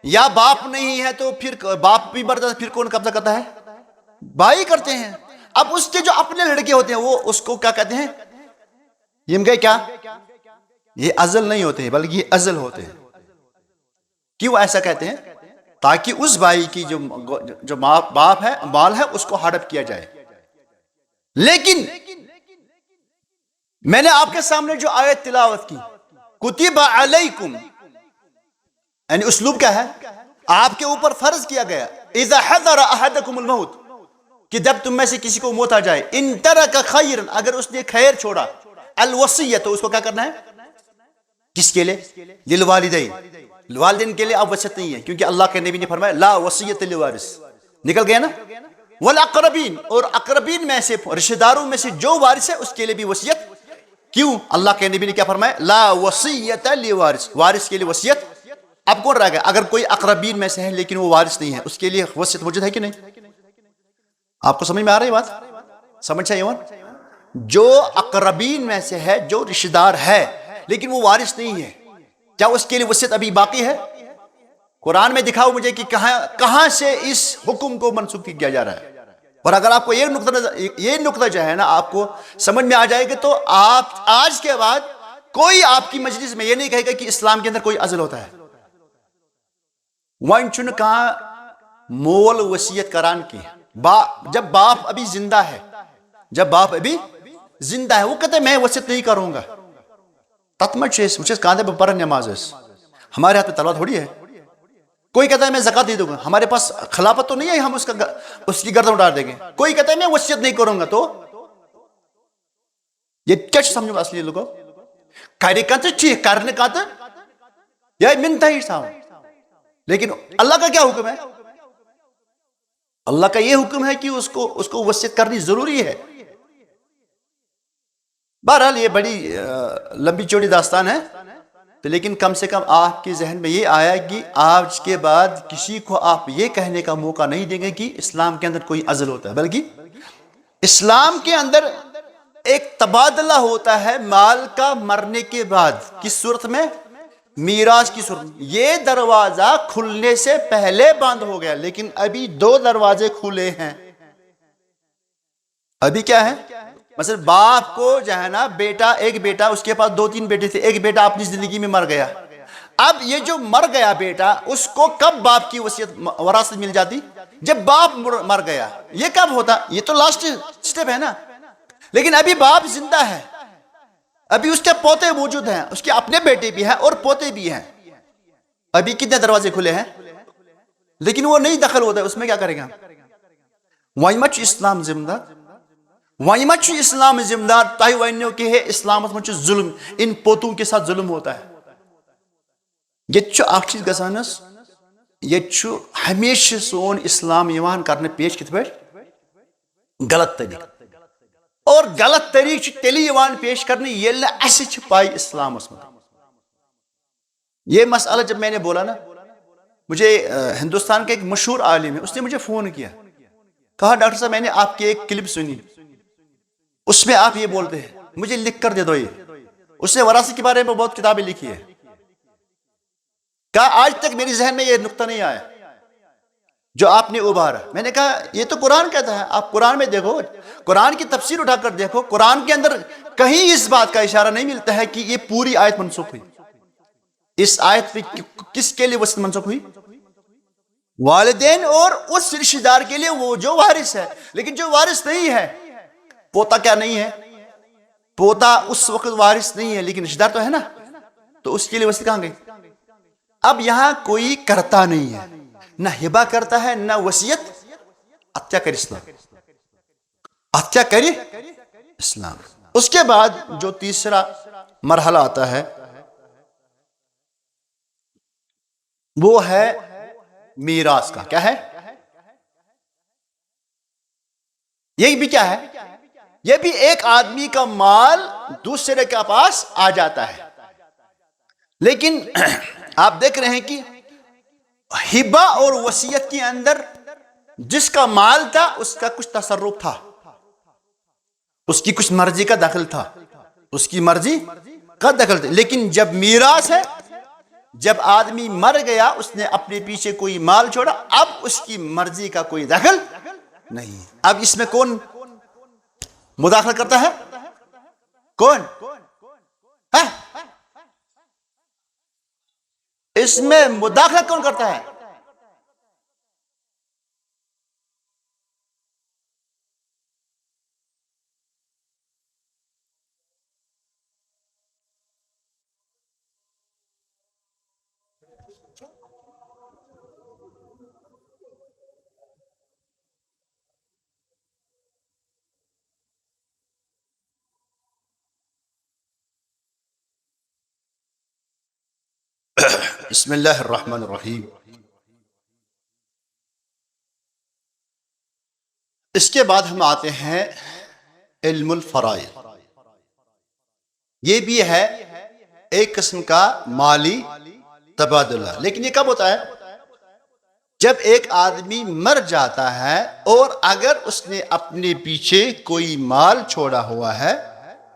یا باپ نہیں ہے تو پھر باپ بھی مر جاتا، پھر کون قبضہ کرتا ہے؟ بھائی کرتے ہیں. اب اس کے جو اپنے لڑکے ہوتے ہیں وہ اس کو کیا کہتے ہیں؟ یہ گئے کیا؟ یہ ازل نہیں ہوتے ہیں بلکہ یہ ازل ہوتے ہیں. کیوں ایسا کہتے ہیں؟ تاکہ اس بھائی کی جو باپ ہے مال ہے اس کو ہڑپ کیا جائے. لیکن میں نے آپ کے سامنے جو آیت تلاوت کی کتب علیکم، یعنی اسلوب کیا ہے؟ آپ کے اوپر فرض کیا گیا اذا حضر احدکم الموت، کہ جب تم میں سے کسی کو موت آ جائے، ان ترک خیرا، اگر اس نے خیر چھوڑا، الوصیت، تو اس کو کیا کرنا ہے؟ کس کے لیے؟ للوالدین، والدین کے لیے اب وصیت نہیں ہے کیونکہ اللہ کے نبی نے فرمایا لا وصیت للوارث. نکل گیا نا؟ والاقربین، اور اقربین میں سے رشتہ داروں میں سے جو وارث ہے اس کے لیے بھی وصیت. کیوں؟ اللہ کے نبی نے کیا فرمایا؟ لا وصیت للوارث، وارث کے لیے وصیت. اب کون رہ گیا؟ اگر کوئی اقربین میں سے ہے لیکن وہ وارث نہیں ہے اس کے لیے وصیت موجود ہے کہ نہیں؟ آپ کو سمجھ میں آ رہی بات؟ سمجھ چاہیے جو اقربین میں سے ہے، جو رشتہ دار ہے لیکن وہ وارث نہیں ہے، کیا اس کے لیے وصیت ابھی باقی ہے؟ قرآن میں دکھاؤ مجھے کہ کہاں سے اس حکم کو منسوخ کیا جا رہا ہے. اور اگر آپ کو یہ نقطہ جو ہے نا آپ کو سمجھ میں آ جائے گا، تو آپ آج کے بعد کوئی آپ کی مجلس میں یہ نہیں کہے گا کہ اسلام کے اندر کوئی عزل ہوتا ہے. وَن چھُنہٕ کانٛہہ مول وصیت کران کی جب باپ ابھی زندہ ہے، جب باپ ابھی زندہ ہے وہ کہتے ہیں میں وصیت نہیں کروں گا. تت مت کہاں بہ پڑھ نماز ہمارے ہاتھ میں تلوار تھوڑی ہے. کوئی کہتا ہے میں زکات دے دوں گا، ہمارے پاس خلافت تو نہیں ہے ہم اس کی گردن اٹھا دیں گے. کوئی کہتا ہے میں وصیت نہیں کروں گا. تو یہ کیا سمجھو اصلی لوگوں کرے کت ٹھیک کرنے کت یہ منتا ہی تھا. لیکن اللہ کا کیا حکم ہے؟ اللہ کا یہ حکم ہے کہ اس کو وصیت کرنی ضروری ہے. بہرحال یہ بڑی لمبی چوڑی داستان ہے، تو لیکن کم سے کم آپ کے ذہن میں یہ آیا کہ آج کے بعد کسی کو آپ یہ کہنے کا موقع نہیں دیں گے کہ اسلام کے اندر کوئی عزل ہوتا ہے، بلکہ اسلام کے اندر ایک تبادلہ ہوتا ہے مال کا مرنے کے بعد. کس صورت میں؟ میراث کی صورت. یہ دروازہ کھلنے سے پہلے بند ہو گیا، لیکن ابھی 2 دروازے کھلے ہیں. ابھی کیا ہے؟ مثلا باپ کو جو ہے نا ایک بیٹا، اس کے پاس 2-3 بیٹے تھے، ایک بیٹا اپنی زندگی میں مر گیا. اب یہ جو مر گیا بیٹا، اس کو کب باپ کی وصیت وراثت مل جاتی؟ جب باپ مر گیا. یہ کب ہوتا؟ یہ تو لاسٹ سٹیپ ہے نا. لیکن ابھی باپ زندہ ہے، ابھی اس کے پوتے موجود ہیں، اس کے اپنے بیٹے بھی ہیں اور پوتے بھی ہیں. ابھی کتنے دروازے کھلے ہیں، لیکن وہ نہیں دخل ہوتا ہے. اس میں کیا کرے گا؟ وۄنۍ ما چھُ اسلام ذمہ دار، وۄنۍ ما چھُ اسلام ذمہ دار. تۄہہِ ونیو کہ ہے اسلامس منٛز چھُ ظلم، ان پوتوں کے ساتھ ظلم ہوتا ہے. یہ چھُ اکھ چیز گژھان حظ، یہ چھُ ہمیشہ سون اسلام یوان کرنے پیش کتھ پٲٹھۍ؟ غلط طریقہ. اور غلط طریقہ تیلی یوان پیش کرنے ییٚلہِ نہٕ اَسہِ چھِ پاے اسلامس منٛز. یہ مسئلہ جب میں نے بولا نا، مجھے ہندوستان کا ایک مشہور عالم ہے، اس نے مجھے فون کیا، کہا ڈاکٹر صاحب میں نے آپ کی ایک کلپ سنی، اس میں آپ یہ بولتے ہیں، مجھے لکھ کر دے دو. یہ اس نے وراثت کے بارے میں بہت کتابیں لکھی ہے. کہا آج تک میری ذہن میں یہ نقطہ نہیں آیا جو آپ نے ابھارا. میں نے کہا یہ تو قرآن کہتا ہے، آپ قرآن میں دیکھو، قرآن کی تفسیر اٹھا کر دیکھو، قرآن کے اندر کہیں اس بات کا اشارہ نہیں ملتا ہے کہ یہ پوری آیت منسوخ ہوئی. اس آیت پہ کس کے لیے وصیت منسوخ ہوئی؟ والدین اور اس رشتہ دار کے لیے وہ جو وارث ہے. لیکن جو وارث نہیں ہے، پوتا کیا نہیں ہے؟ پوتا اس وقت وارث نہیں ہے، لیکن رشتہ دار تو ہے نا، تو اس کے لیے وصیت کہاں گئی؟ اب یہاں کوئی کرتا نہیں ہے، نہ ہبہ کرتا ہے نہ وصیت. اب کیا کرے اسلام؟ اب کیا کرے اسلام؟ اس کے بعد جو تیسرا مرحلہ آتا ہے وہ ہے میراث کا. کیا ہے یہ بھی؟ کیا ہے یہ بھی؟ ایک آدمی کا مال دوسرے کے پاس آ جاتا ہے، لیکن آپ دیکھ رہے ہیں کہ ہبہ اور وصیت کے اندر جس کا مال تھا اس کا کچھ تصرف تھا، اس کی کچھ مرضی کا دخل تھا، اس کی مرضی کا دخل تھا. لیکن جب میراث ہے، جب آدمی مر گیا، اس نے اپنے پیچھے کوئی مال چھوڑا، اب اس کی مرضی کا کوئی دخل نہیں. اب اس میں کون مداخلت کرتا ہے؟ کون؟ اس میں مداخلت کون کرتا ہے؟ بسم اللہ الرحمن الرحیم. اس کے بعد ہم آتے ہیں علم الفرائض. یہ بھی ہے ایک قسم کا مالی تبادلہ. لیکن یہ کب ہوتا ہے؟ جب ایک آدمی مر جاتا ہے اور اگر اس نے اپنے پیچھے کوئی مال چھوڑا ہوا ہے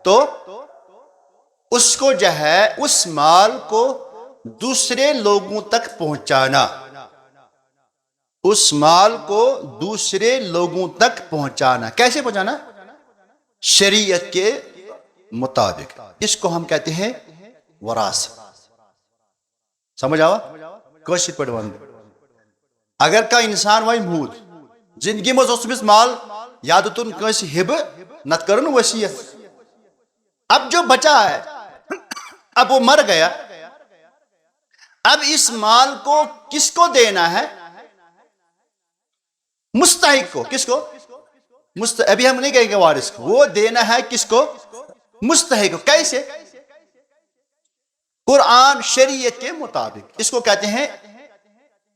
تو اس کو جو ہے اس مال کو دوسرے لوگوں تک پہنچانا. اس مال کو دوسرے لوگوں تک پہنچانا. کیسے پہنچانا؟ شریعت کے مطابق. اس کو ہم کہتے ہیں وراثت. سمجھ آوا؟ کشر پہ ون اگر کا انسان وی مود زندگی مز اس مال یا دتن کنس ہب نت کرن وصیت. اب جو بچا ہے اب وہ مر گیا, اب اس مال کو کس کو دینا ہے؟ مستحق کو. کس کو؟ ابھی ہم نہیں کہیں گے وارث کو, وہ دینا ہے کس کو؟ مستحق کو. کیسے؟ قرآن شریعت کے مطابق. اس کو کہتے ہیں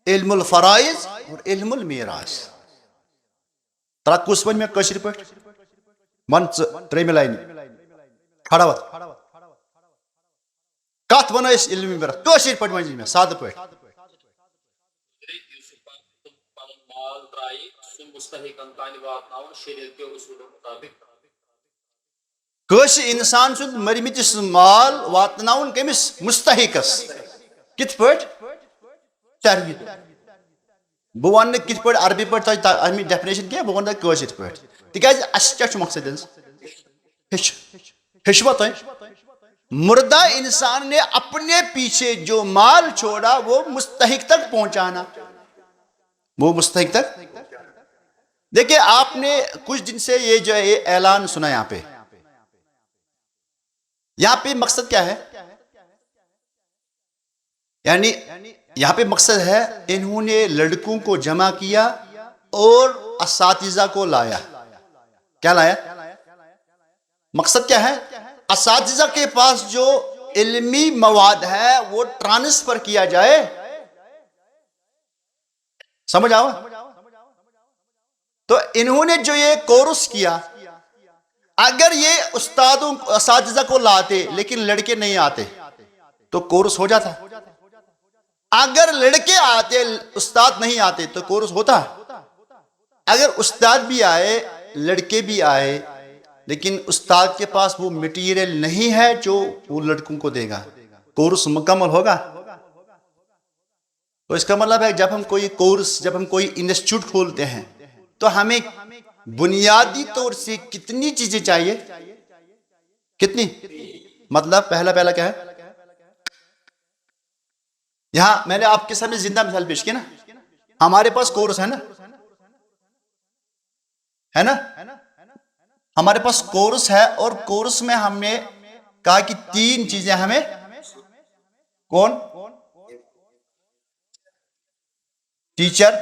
علم الفرائض اور علم المیراث. ترکس ون میں کشر پہ من تریم لائن کھڑا وت کت ون اس علم میراث کشر پہ ون میں سادہ پہ. کش انسان سن مرمتس مال واتناؤن کمس مستحقس کت پہ چربی. بہ ون کت پہ عربی پہ امی ڈیفنیشن کی بہ ون کشر پہ تکیاز اس کیا مقصد ہیچوا تھی مردہ انسان نے اپنے پیچھے جو مال چھوڑا وہ مستحق تک پہنچانا. وہ مستحق تک. دیکھیں آپ نے کچھ دن سے یہ جو ہے اعلان سنا یہاں پہ مقصد کیا ہے؟ یعنی یہاں پہ مقصد ہے انہوں نے لڑکوں کو جمع کیا اور اساتذہ کو لایا. کیا لایا؟ مقصد کیا ہے؟ اساتذہ کے پاس جو علمی مواد ہے وہ ٹرانسفر کیا جائے. سمجھ آؤ؟ تو انہوں نے جو یہ کورس کیا, اگر یہ اساتذہ کو لاتے لیکن لڑکے نہیں آتے تو کورس ہو جاتا. اگر لڑکے آتے استاد نہیں آتے تو کورس ہوتا. اگر استاد بھی آئے لڑکے بھی آئے لیکن استاد کے پاس وہ مٹیریل نہیں ہے جو وہ لڑکوں کو دے گا, کورس مکمل ہوگا؟ تو اس کا مطلب ہے جب ہم کوئی کورس, جب ہم کوئی انسٹیٹیوٹ کھولتے ہیں تو ہمیں بنیادی طور سے کتنی چیزیں چاہیے؟ کتنی؟ مطلب پہلا کیا ہے؟ یہاں میں نے آپ کے سامنے زندہ مثال پیش کی نا. ہمارے پاس کورس ہے نا, ہے نا, ہمارے پاس کورس ہے اور کورس میں ہم نے کہا کہ 3 چیزیں ہمیں. کون؟ ٹیچر,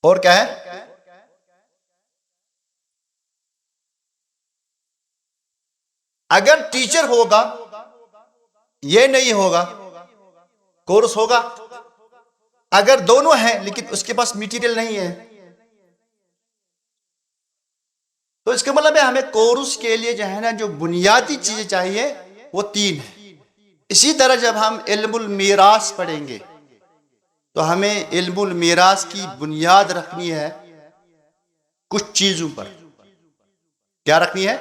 اور کیا ہے؟ اگر ٹیچر ہوگا یہ نہیں ہوگا کورس ہوگا. اگر دونوں ہیں لیکن اس کے پاس میٹیریل نہیں ہے تو اس کا مطلب ہے ہمیں کورس کے لیے جو ہے نا جو بنیادی چیزیں چاہیے وہ 3 ہیں. اسی طرح جب ہم علم المیراث پڑھیں گے تو ہمیں علم المیراث کی بنیاد رکھنی ہے کچھ چیزوں پر. کیا رکھنی ہے؟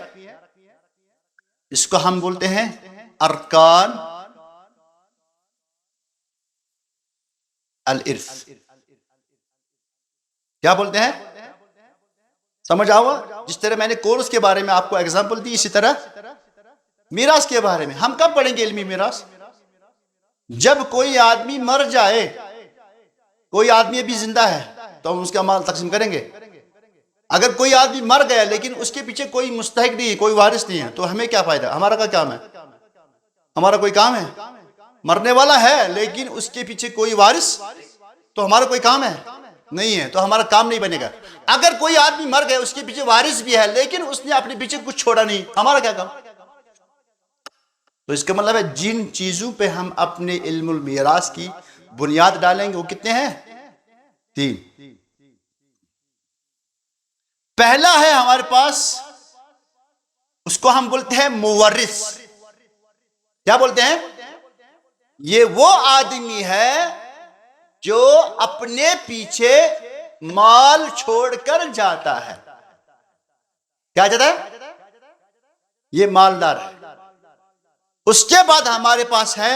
اس کو ہم بولتے ہیں ارکان الارث. کیا بولتے ہیں؟ سمجھ آؤ؟ جس طرح میں نے کورس کے بارے میں آپ کو ایگزامپل دی, اسی طرح میراث کے بارے میں ہم کب پڑھیں گے علمی میراث؟ جب کوئی آدمی مر جائے, کوئی آدمی ابھی زندہ ہے تو ہم اس کا مال تقسیم کریں گے. اگر کوئی آدمی مر گیا لیکن اس کے پیچھے کوئی مستحق نہیں ہے, کوئی وارث نہیں ہے تو ہمیں کیا فائدہ؟ ہمارا کا کام ہے؟ ہمارا کوئی کام ہے؟ مرنے والا ہے لیکن اس کے پیچھے کوئی وارث تو ہمارا کوئی کام ہے نہیں ہے, تو ہمارا کام نہیں بنے گا. اگر کوئی آدمی مر گیا اس کے پیچھے وارث بھی ہے لیکن اس نے اپنے پیچھے کچھ چھوڑا نہیں, ہمارا کیا کام؟ تو اس کا مطلب ہے جن چیزوں پہ ہم اپنے علم المیراث کی بنیاد ڈالیں گے وہ کتنے ہیں؟ 3. پہلا ہے ہمارے پاس, اس کو ہم بولتے ہیں مورث. کیا بولتے ہیں؟ یہ وہ آدمی ہے جو اپنے پیچھے مال چھوڑ کر جاتا ہے. کیا جاتا ہے؟ یہ مالدار ہے. اس کے بعد ہمارے پاس ہے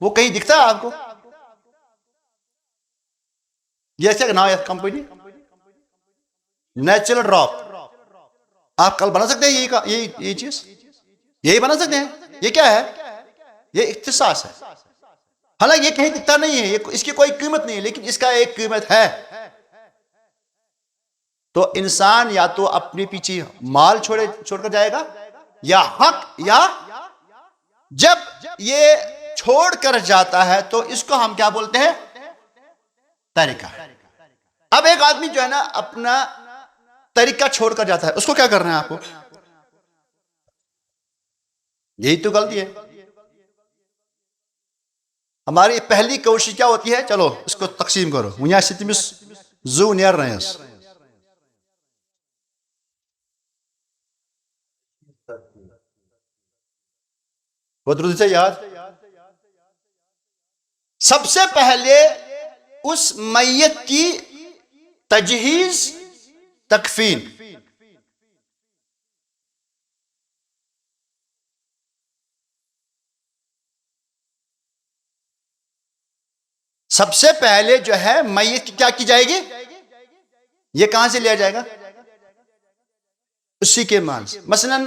وہ کہیں دکھتا ہے آپ کو؟ یہ کیا نام ہے کمپنی؟ Natural drop. آپ کل بنا سکتے ہیں یہی چیز؟ یہی بنا سکتے ہیں؟ یہ کیا ہے؟ یہ اختصاص ہے. حالانکہ یہ کہیں دکھتا نہیں ہے، اس کی کوئی قیمت نہیں ہے، لیکن اس کا ایک قیمت ہے. تو انسان یا تو اپنے پیچھے مال چھوڑ کر جائے گا، یا حق، یا جب یہ چھوڑ کر جاتا ہے تو اس کو ہم کیا بولتے ہیں؟ طریقہ. اب ایک آدمی جو ہے نا اپنا طریقہ چھوڑ کر جاتا ہے، اس کو کیا کرنا ہے آپ کو؟ یہی تو غلطی ہے. ہماری پہلی کوشش کیا ہوتی ہے؟ چلو اس کو تقسیم کرو. ونیا ستمس زو نیر رہس. بدرود سے یاد، سب سے پہلے اس میت کی تجہیز، تکفین. سب سے پہلے جو ہے میت کی کیا کی جائے گی؟ یہ کہاں سے لیا جائے گا؟ اسی کے مال سے. مثلا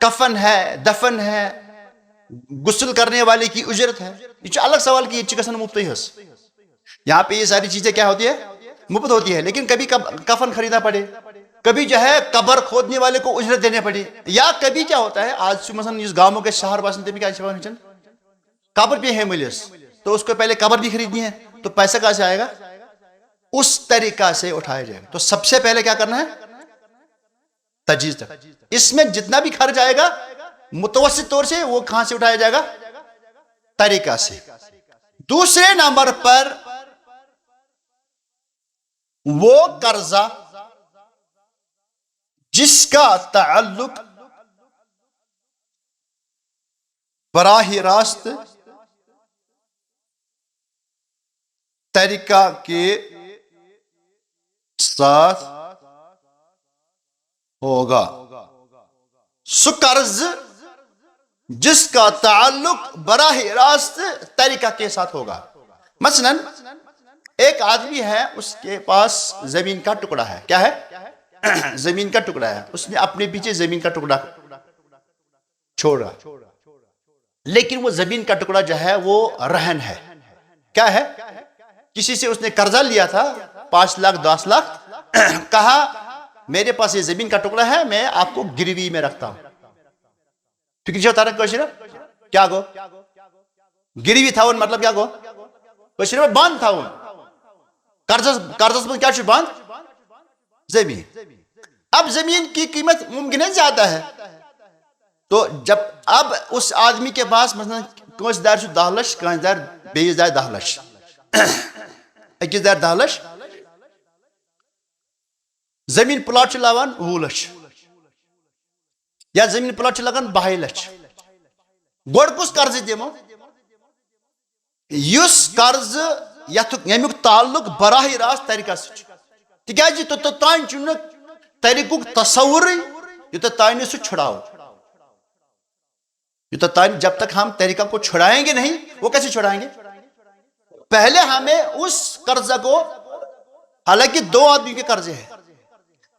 کفن ہے، دفن ہے، غسل کرنے والے کی اجرت ہے. یہ الگ سوال کی چکسن مفت ہی ہس. یہاں پہ یہ ساری چیزیں کیا ہوتی ہے؟ مفت ہوتی ہے. لیکن کبھی کفن خریدنا پڑے، کبھی جو ہے قبر کھودنے والے کو اجرت دینے پڑے، یا کبھی کیا ہوتا ہے آج مثلا اس گاؤں کے شہر باسن کیا قبر بھی ہے ملس، تو اس کو پہلے قبر بھی خریدنی ہے، تو پیسہ کہاں سے آئے گا؟ اس طریقہ سے اٹھایا جائے گا. تو سب سے پہلے کیا کرنا ہے؟ تجہیز تک. اس میں جتنا بھی خرچ آئے گا متوسط طور سے وہ کہاں سے اٹھایا جائے گا؟ طریقہ سے. دوسرے نمبر پر وہ قرضہ جس کا تعلق براہ راست طریقہ کے ساتھ ہوگا. سو قرض جس کا تعلق براہ راست طریقہ کے ساتھ ہوگا. مثلا ایک آدمی ہے، اس کے پاس زمین کا ٹکڑا ہے. کیا ہے؟ زمین کا ٹکڑا ہے. اس نے اپنے پیچھے زمین کا ٹکڑا چھوڑا، لیکن وہ زمین کا ٹکڑا جو ہے وہ رہن ہے. کیا ہے؟ کسی سے اس نے قرضہ لیا تھا 5 لاکھ 10 لاکھ، کہا میرے پاس یہ زمین کا ٹکڑا ہے، میں آپ کو گروی میں رکھتا ہوں. ٹھیک ہے تارا کوشر کیا گو گروی تھا مطلب کیا گو کوشر میں باندھ تھا. قرض میں کیا باندھ؟ زمین. اب زمین کی قیمت ممکن ہے زیادہ ہے، تو جب اب اس آدمی کے پاس مثلا کانس دار 10 لچھ، کانس دار بیس دار 10 لچھ، اکس دار 10 لچھ، زمین پلاٹ لاوان 20 لچھ، یا زمین پلاٹ لگان 22 لچھ. گوڑ کس قرض دمو؟ یس قرض یمیک تعلق براہ راست طریقہ سے. تکیازِ توتان چھُنہ طریقک تصور یوتان تان سہ چھڑاؤ. یوتان جب تک ہم طریقہ کو چھڑائیں گے نہیں، وہ کیسے چھڑائیں گے؟ پہلے ہمیں اس قرضہ کو، حالانکہ 2 آدمی کے قرضے ہیں،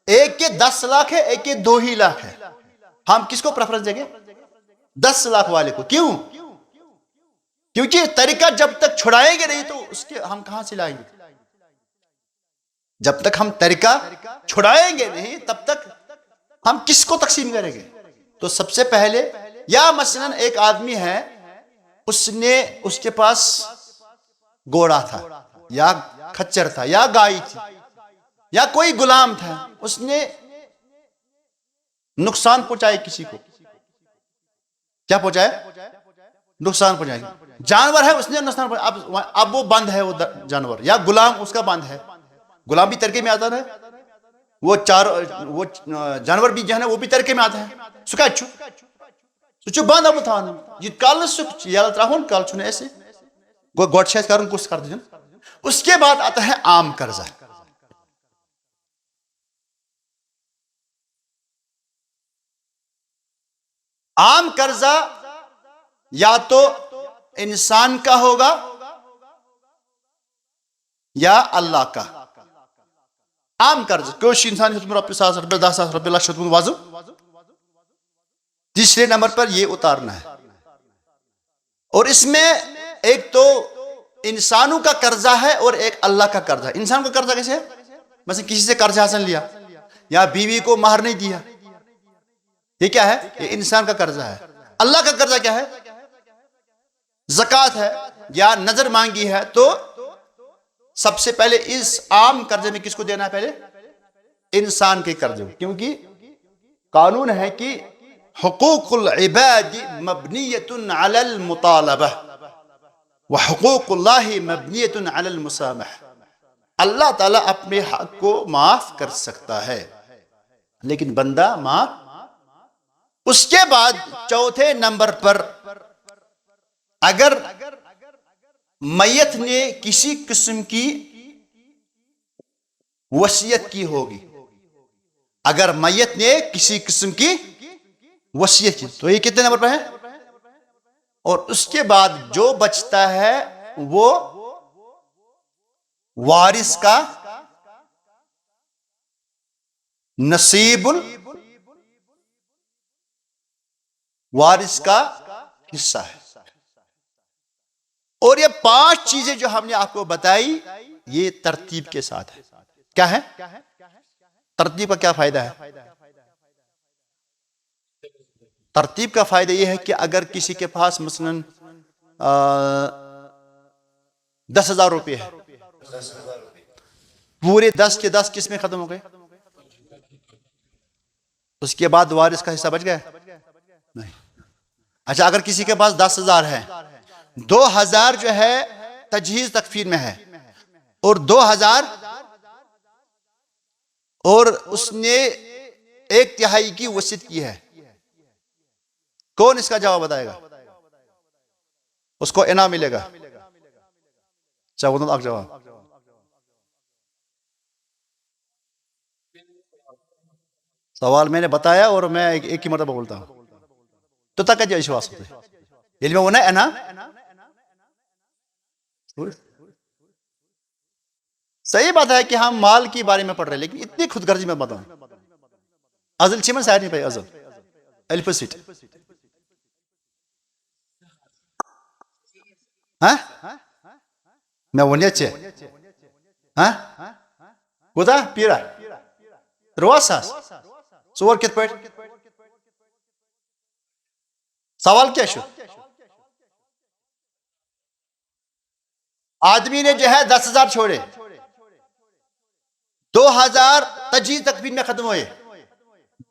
ایک کے 10 لاکھ ہے، ایک کے 2 ہی لاکھ ہے، ہم کس کو پریفرنس دیں گے؟ 10 لاکھ والے کو. کیوں؟ کیونکہ طریقہ جب تک چھڑائیں گے نہیں تو اس کے ہم کہاں سے لائیں گے؟ جب تک ہم طریقہ چھڑائیں گے نہیں تب تک ہم کس کو تقسیم کریں گے؟ تو سب سے پہلے، یا مثلا ایک آدمی ہے، اس کے پاس گھوڑا تھا، یا کھچر تھا، یا گائے تھی، یا کوئی غلام تھا، اس نے نقصان پہنچائے کسی کو. کیا پہنچائے؟ نقصان پہنچائے. جانور ہے، اس نے نقصان پہنچایا، اب وہ بند ہے وہ جانور، یا غلام اس کا بند ہے. غلام بھی ترکے میں آتا ہے، وہ جانور بھی جو ہے وہ بھی ترکے میں آتا ہے. سکا اچھو سچو باندھ اب تھان یہ کل سک یل تراہن کل چھنے ایسے گوڑ شاید کرن کس کر دیں. اس کے بعد آتا ہے عام قرضہ. عام قرضہ یا تو انسان کا ہوگا یا اللہ کا؟ عام قرض کوئی انسان ₹50,000 ₹10,000 لچھ وضو، تیسرے نمبر پر یہ اتارنا ہے۔ اور اس میں ایک تو انسانوں کا قرضہ ہے اور ایک اللہ کا قرضہ ہے۔ انسان کا قرضہ کیسے ہے؟ مثلا کسی سے قرض حاصل لیا یا بیوی کو مہر نہیں دیا، یہ کیا ہے؟ یہ انسان کا قرضہ ہے۔ اللہ کا قرضہ کیا ہے؟ زکوٰۃ ہے یا نظر مانگی ہے، تو سب سے پہلے اس عام قرضے میں کس کو دینا ہے؟ پہلے انسان کے قرضے، کیونکہ قانون ہے کہ حقوق العباد مبنیۃ علی المطالبہ وحقوق اللہ مبنیۃ علی المسامح۔ اللہ تعالیٰ اپنے حق کو معاف کر سکتا ہے لیکن بندہ معاف۔ اس کے بعد چوتھے نمبر پر اگر میت نے کسی قسم کی وصیت کی ہوگی، اگر میت نے کسی قسم کی وصیت کی تو یہ کتنے نمبر پر ہے؟ اور اس کے بعد جو بچتا ہے وہ وارث کا نصیب وارث کا حصہ ہے۔ اور یہ 5 چیزیں جو ہم نے آپ کو بتائی یہ ترتیب کے ساتھ ہے۔ کیا ہے ترتیب کا؟ کیا فائدہ ہے ترتیب کا؟ فائدہ یہ ہے کہ اگر کسی کے پاس مثلا 10,000 روپے ہے، پورے 10 کے 10 کس میں ختم ہو گئے؟ اس کے بعد وارث کا حصہ بچ گیا نہیں۔ اچھا، اگر کسی کے پاس 10,000 ہے، 2,000 جو ہے تجہیز تکفین میں ہے اور 2,000 اور اس نے 1/3 کی وصیت کی ہے، کون اس کا جواب بتائے گا؟ اس کو انعام ملے گا۔ جواب سوال میں نے بتایا اور میں ایک ہی مرتبہ بولتا ہوں تو تک جو وشواس ہوتے ہیں علم ہونا ہے نا۔ صحیح بات ہے کہ ہم مال کے بارے میں پڑھ رہے ہیں لیکن اتنی خود غرضی میں بتاؤں ازل چیمن سائر نہیں پائی ازل الفسٹ ہاں میں ونیا چے ہاں کوتا پیرا رواساس ژور کت پٲٹھۍ سوال کیا شو؟ آدمی نے جو ہے 10,000 چھوڑے، 2,000 تجہیز تکفین میں ختم ہوئے،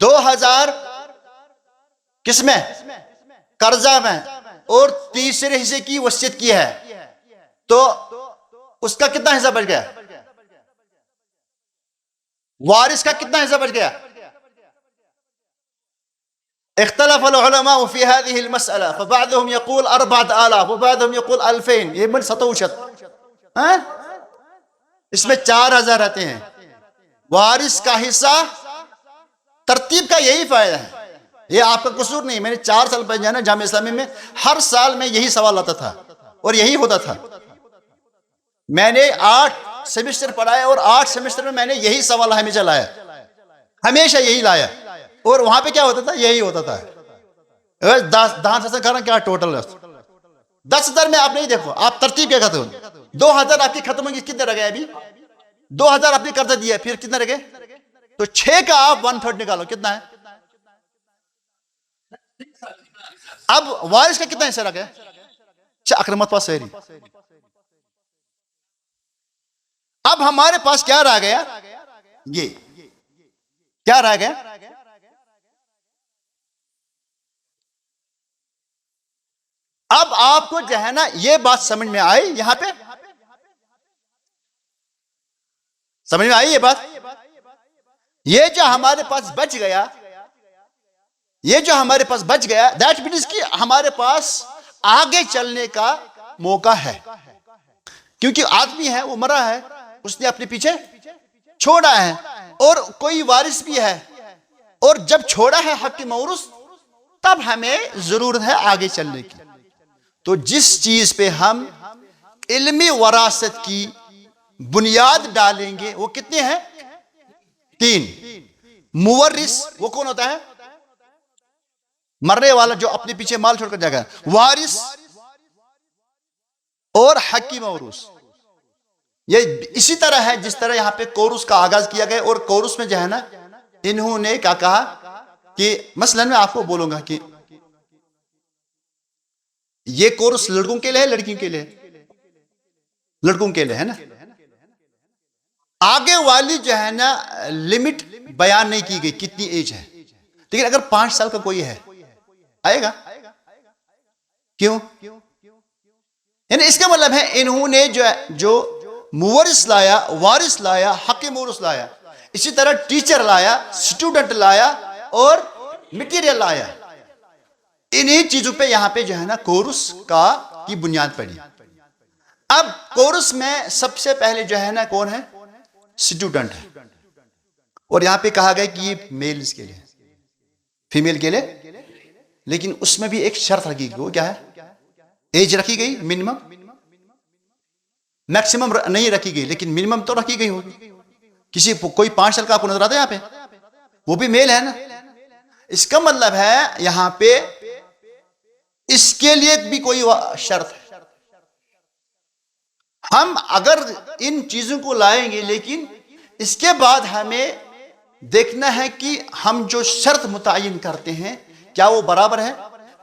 2,000 کس میں؟ قرضہ میں، اور تیسرے حصے کی وصیت کی ہے، تو اس کا کتنا حصہ بچ گیا؟ وارث کا کتنا حصہ بچ گیا؟ اختلف العلماء في هذه المسألة فبعضهم يقول 4,000 وبعضهم يقول 2,000، یہ من 67 اس میں 4,000 رہتے ہیں۔ وارث کا حصہ ترتیب کا یہی فائدہ ہے، یہ آپ کا قصور نہیں۔ میں نے 4 سال پہلے جانا جامعہ اسلامی میں، ہر سال میں یہی سوال آتا تھا اور یہی ہوتا تھا۔ میں نے 8 سیمسٹر پڑھایا اور 8 سیمسٹر میں میں نے یہی سوال ہمیشہ لایا، ہمیشہ یہی لایا، اور وہاں پہ کیا ہوتا تھا؟ یہی ہوتا تھا۔ 10,000 کرنا کیا ٹوٹل 10,000 میں آپ نہیں دیکھو، آپ ترتیب کیا کرتے ہو؟ 2,000 آپ کی ختم ہوگی، کتنے رہ گئے ابھی؟ 2,000 آپ نے قرضہ دیا، پھر کتنے رہ گئے؟ تو 6 کا آپ 1/3 نکالو، کتنا ہے؟ اب وارث کا کتنا حصہ رہ گیا؟ اکرمت پاس سہری۔ اب ہمارے پاس کیا رہ گیا؟ یہ کیا رہ گیا؟ اب آپ کو جو ہے نا یہ بات سمجھ میں آئی، یہاں پہ سمجھ میں آئی یہ بات؟ یہ جو ہمارے پاس بچ گیا، یہ جو ہمارے پاس بچ گیا، دیٹ مینس کہ ہمارے پاس آگے چلنے کا موقع ہے، کیونکہ آدمی ہے وہ مرا ہے، اس نے اپنے پیچھے چھوڑا ہے اور کوئی وارث بھی ہے، اور جب چھوڑا ہے حق موروث تب ہمیں ضرورت ہے آگے چلنے کی۔ تو جس چیز پہ ہم علمی وراثت کی بنیاد ڈالیں گے وہ کتنے ہیں؟ 3. مورث وہ کون ہوتا ہے؟ مرنے والا جو اپنے پیچھے مال چھوڑ کر جائے گا. وارث اور حقی موروث. یہ اسی طرح ہے جس طرح یہاں پہ کورس کا آغاز کیا گیا. اور کورس میں جو ہے نا انہوں نے کیا کہا کہ مثلا میں آپ کو بولوں گا کہ یہ کورس لڑکوں کے لیے ہے لڑکیوں کے لیے؟ لڑکوں کے لیے ہے نا. آگے والی جو ہے نا لمٹ بیان نہیں کی گئی کتنی ایج ہے. لیکن اگر 5 سال کا کوئی ہے آئے گا. کیوں؟ یعنی اس کا مطلب ہے انہوں نے جو مورث لایا، وارث لایا، حق مورث لایا، اسی طرح ٹیچر لایا، اسٹوڈنٹ لایا اور مٹیریل لایا. انہی چیزوں پہ یہاں پہ جو ہے نا کورس کی بنیاد پڑی. اب کورس میں سب سے پہلے جو ہے نا کون ہے؟ اسٹوڈنٹ ہے. اور یہاں پہ کہا گیا کہ یہ میلز کے لیے، فیمیل کے لیے. لیکن اس میں بھی ایک شرط رکھی گئی. وہ کیا ہے؟ ایج رکھی گئی منیمم. میکسیمم نہیں رکھی گئی لیکن منیمم تو رکھی گئی ہوگی. کوئی 5 سال کا آپ کو نظر آتا ہے یہاں پہ؟ وہ بھی میل ہے نا. اس کا مطلب ہے یہاں پہ اس کے لیے بھی کوئی شرط ہے. ہم اگر ان چیزوں کو لائیں گے لیکن اس کے بعد ہمیں دیکھنا ہے کہ ہم جو شرط متعین کرتے ہیں کیا وہ برابر ہے.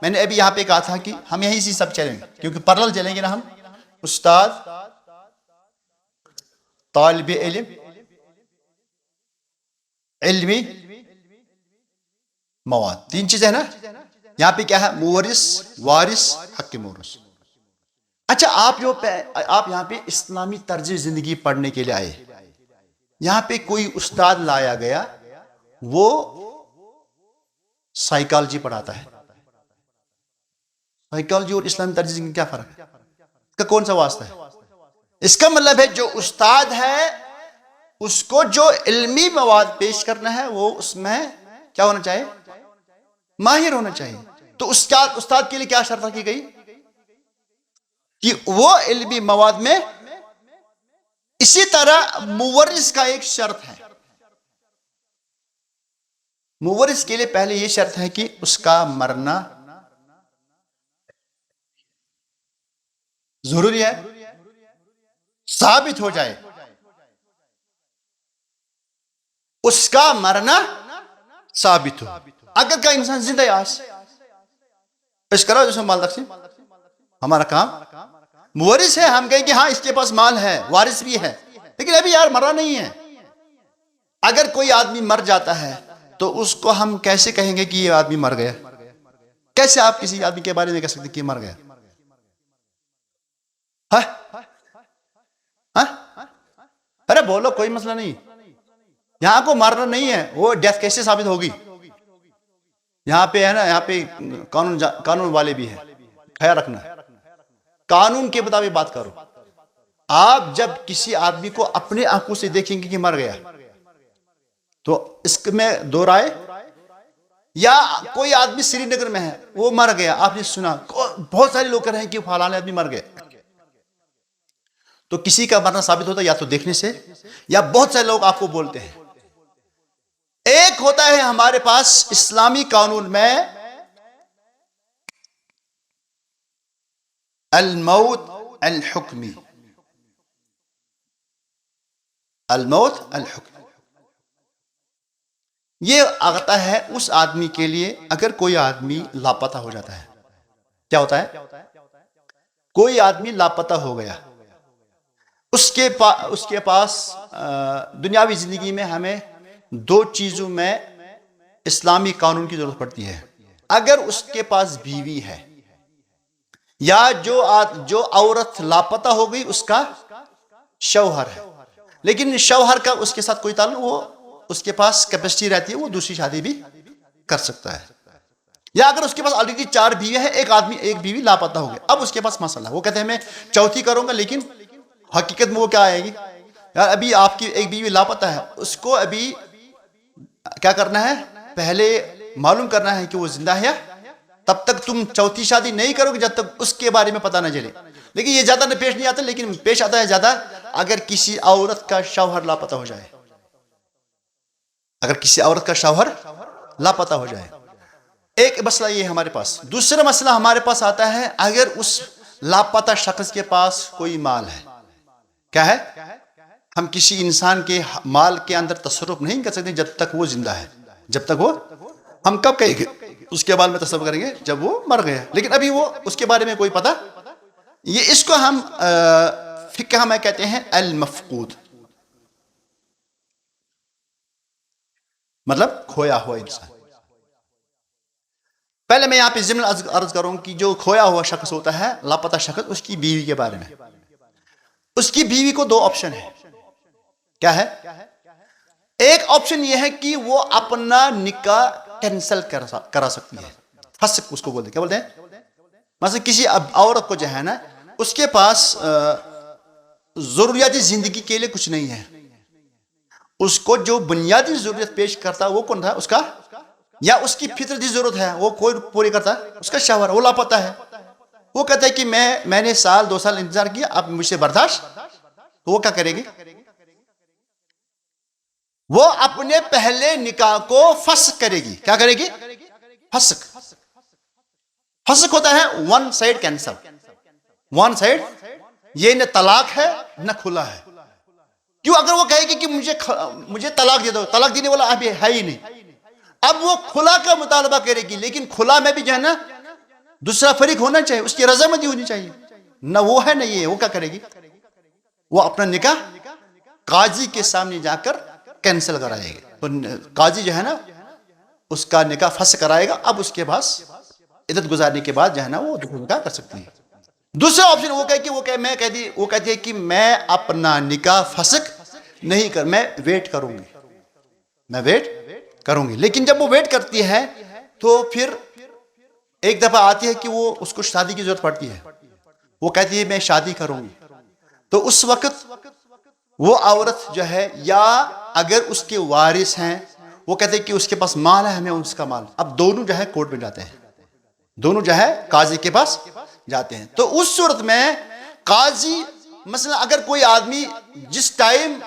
میں نے ابھی یہاں پہ کہا تھا کہ ہم یہیں سے سب چلیں گے کیونکہ پرلل چلیں گے نا. ہم استاد، طالب علم، علمی مواد، 3 چیزیں ہیں نا. یہاں پہ کیا ہے؟ مورث، وارث، حق موروث. اچھا آپ یہاں پہ اسلامی طرز زندگی پڑھنے کے لیے آئے. یہاں پہ کوئی استاد لایا گیا وہ سائیکالوجی پڑھاتا ہے. سائیکالوجی اور اسلامی طرز زندگی کیا فرق ہے؟ اس کا کون سا واسطہ ہے؟ اس کا مطلب ہے جو استاد ہے اس کو جو علمی مواد پیش کرنا ہے وہ اس میں کیا ہونا چاہیے؟ ماہر ہونا چاہیے. تو استاد کے لیے کیا شرط رکھی گئی؟ کہ وہ علمی مواد میں. اسی طرح مورث کا ایک شرط ہے. مورث کے لیے پہلے یہ شرط ہے کہ اس کا مرنا ضروری ہے، ثابت ہو جائے. اس کا مرنا ثابت ہو. اگر کا انسان زندہ ہے آج پیش کرو جیسے مال تقسیم، ہمارا کام. مورث ہے، ہم کہیں کہ ہاں اس کے پاس مال ہے، وارث بھی ہے، لیکن ابھی یار مرا نہیں ہے. اگر کوئی آدمی مر جاتا ہے تو اس کو ہم کیسے کہیں گے کہ یہ آدمی مر گیا؟ کیسے آپ کسی آدمی کے بارے میں کہہ سکتے کہ مر گیا؟ ارے بولو، کوئی مسئلہ نہیں. یہاں کو مرنا نہیں ہے، وہ ڈیتھ کیسے ثابت ہوگی؟ یہاں پہ ہے نا، یہاں پہ قانون والے بھی ہیں، خیال رکھنا. قانون کے مطابق بات کرو. آپ جب کسی آدمی کو اپنے آنکھوں سے دیکھیں گے کہ مر گیا تو اس میں دو رائے. یا کوئی آدمی سری نگر میں ہے وہ مر گیا، آپ نے سنا بہت سارے لوگ کہہ رہے ہیں کہ فلاں آدمی مر گیا. تو کسی کا مرنا ثابت ہوتا ہے یا تو دیکھنے سے، یا بہت سارے لوگ آپ کو بولتے ہیں. ایک ہوتا ہے ہمارے پاس اسلامی قانون میں الموت الحکمی. الموت الحکمی یہ آتا ہے اس آدمی کے لیے اگر کوئی آدمی لاپتہ ہو جاتا ہے. کیا ہوتا ہے؟ کوئی آدمی لاپتہ ہو گیا، اس کے پاس دنیاوی زندگی میں ہمیں 2 چیزوں میں اسلامی قانون کی ضرورت پڑتی ہے. اگر اس کے پاس بیوی ہے یا جو عورت لاپتہ ہو گئی اس کا شوہر ہے، لیکن شوہر کا اس کے ساتھ کوئی تعلق، وہ اس کے پاس کیپیسٹی رہتی ہے، وہ دوسری شادی بھی کر سکتا ہے. یا اگر اس کے پاس آلریڈی 4 بیوی ہے، ایک بیوی لاپتہ ہو گئی، اب اس کے پاس مسئلہ، وہ کہتے ہیں میں چوتھی کروں گا، لیکن حقیقت میں وہ کیا آئے گی؟ یار ابھی آپ کی ایک بیوی لاپتہ ہے، اس کو ابھی کیا کرنا ہے؟ پہلے معلوم کرنا ہے کہ وہ زندہ ہے تب تک تم چوتھی شادی نہیں کرو گے جب تک اس کے بارے میں پتہ نہ چلے. لیکن یہ زیادہ پیش نہیں آتا، لیکن پیش آتا ہے زیادہ اگر کسی عورت کا شوہر لاپتہ ہو جائے. اگر کسی عورت کا شوہر لاپتہ ہو جائے. ایک مسئلہ یہ ہے ہمارے پاس. دوسرا مسئلہ ہمارے پاس آتا ہے اگر اس لاپتہ شخص کے پاس کوئی مال ہے. کیا ہے؟ ہم کسی انسان کے مال کے اندر تصرف نہیں کر سکتے جب تک وہ زندہ ہے. جب تک وہ، ہم کب کہیں گے اس کے بارے میں تصرف کریں گے جب وہ مر گیا. لیکن ابھی وہ اس کے بارے میں کوئی پتہ. یہ اس کو ہم فقہ میں کہتے ہیں المفقود، مطلب کھویا ہوا انسان. پہلے میں یہاں پہ ضمن عرض کروں کہ جو کھویا ہوا شخص ہوتا ہے، لاپتہ شخص، اس کی بیوی کے بارے میں. اس کی بیوی کو دو آپشن ہے. کیا ہے؟ ایک آپشن یہ ہے کہ وہ اپنا نکاح کینسل کرا سکتی ہے. فسق اس کو بولتے ہیں. کیا بولتے ہیں؟ مثلا کسی عورت کو جو ہے نا، اس کے پاس ضروریات زندگی کے لیے کچھ نہیں ہے. اس کو جو بنیادی ضرورت پیش کرتا ہے وہ کون تھا؟ اس کا، یا اس کی فطرتی ضرورت ہے وہ کوئی پوری کرتا ہے؟ اس کا شوہر. وہ لاپتہ ہے. وہ کہتا ہے کہ میں نے سال 2 سال انتظار کیا، اب مجھ سے برداشت. تو وہ کیا کرے گی؟ وہ اپنے پہلے نکاح کو فسخ کرے گی. کیا کرے گی؟ فسخ. فسخ ہوتا ہے one side cancel. One side, یہ نہ طلاق ہے نہ کھلا ہے. کیوں؟ اگر وہ کہے گی کہ مجھے طلاق دے دو، طلاق دینے والا ابھی ہے ہی نہیں. اب وہ کھلا کا مطالبہ کرے گی، لیکن کھلا میں بھی جو ہے نا دوسرا فریق ہونا چاہیے، اس کی رضامندی ہونی چاہیے. نہ وہ ہے نہ یہ. وہ کیا کرے گی؟ وہ اپنا نکاح قاضی کے سامنے جا کر کینسل کرائے گی. تو قاضی جو ہے نا اس کا نکاح فسخ کرائے گا. اب اس کے پاس عدت گزارنے کے بعد جو ہے نا وہ نکاح کر سکتی ہے. دوسرا آپشن وہ کہتی ہے کہ میں اپنا نکاح فسخ نہیں کر، میں ویٹ کروں گی. میں ویٹ کروں گی. لیکن جب وہ ویٹ کرتی ہے تو پھر ایک دفعہ آتی ہے کہ وہ اس کو شادی کی ضرورت پڑتی ہے. وہ کہتی ہے میں شادی کروں گی. تو اس وقت وہ عورت جو ہے، یا اگر اس کے وارث ہیں، وہ کہتے ہیں کہ اس کے پاس مال ہے، ہمیں اس کا مال. اب دونوں جو ہے کورٹ میں جاتے ہیں، دونوں جو ہے قاضی کے پاس جاتے ہیں. تو اس صورت میں قاضی، مثلا اگر کوئی آدمی جس ٹائم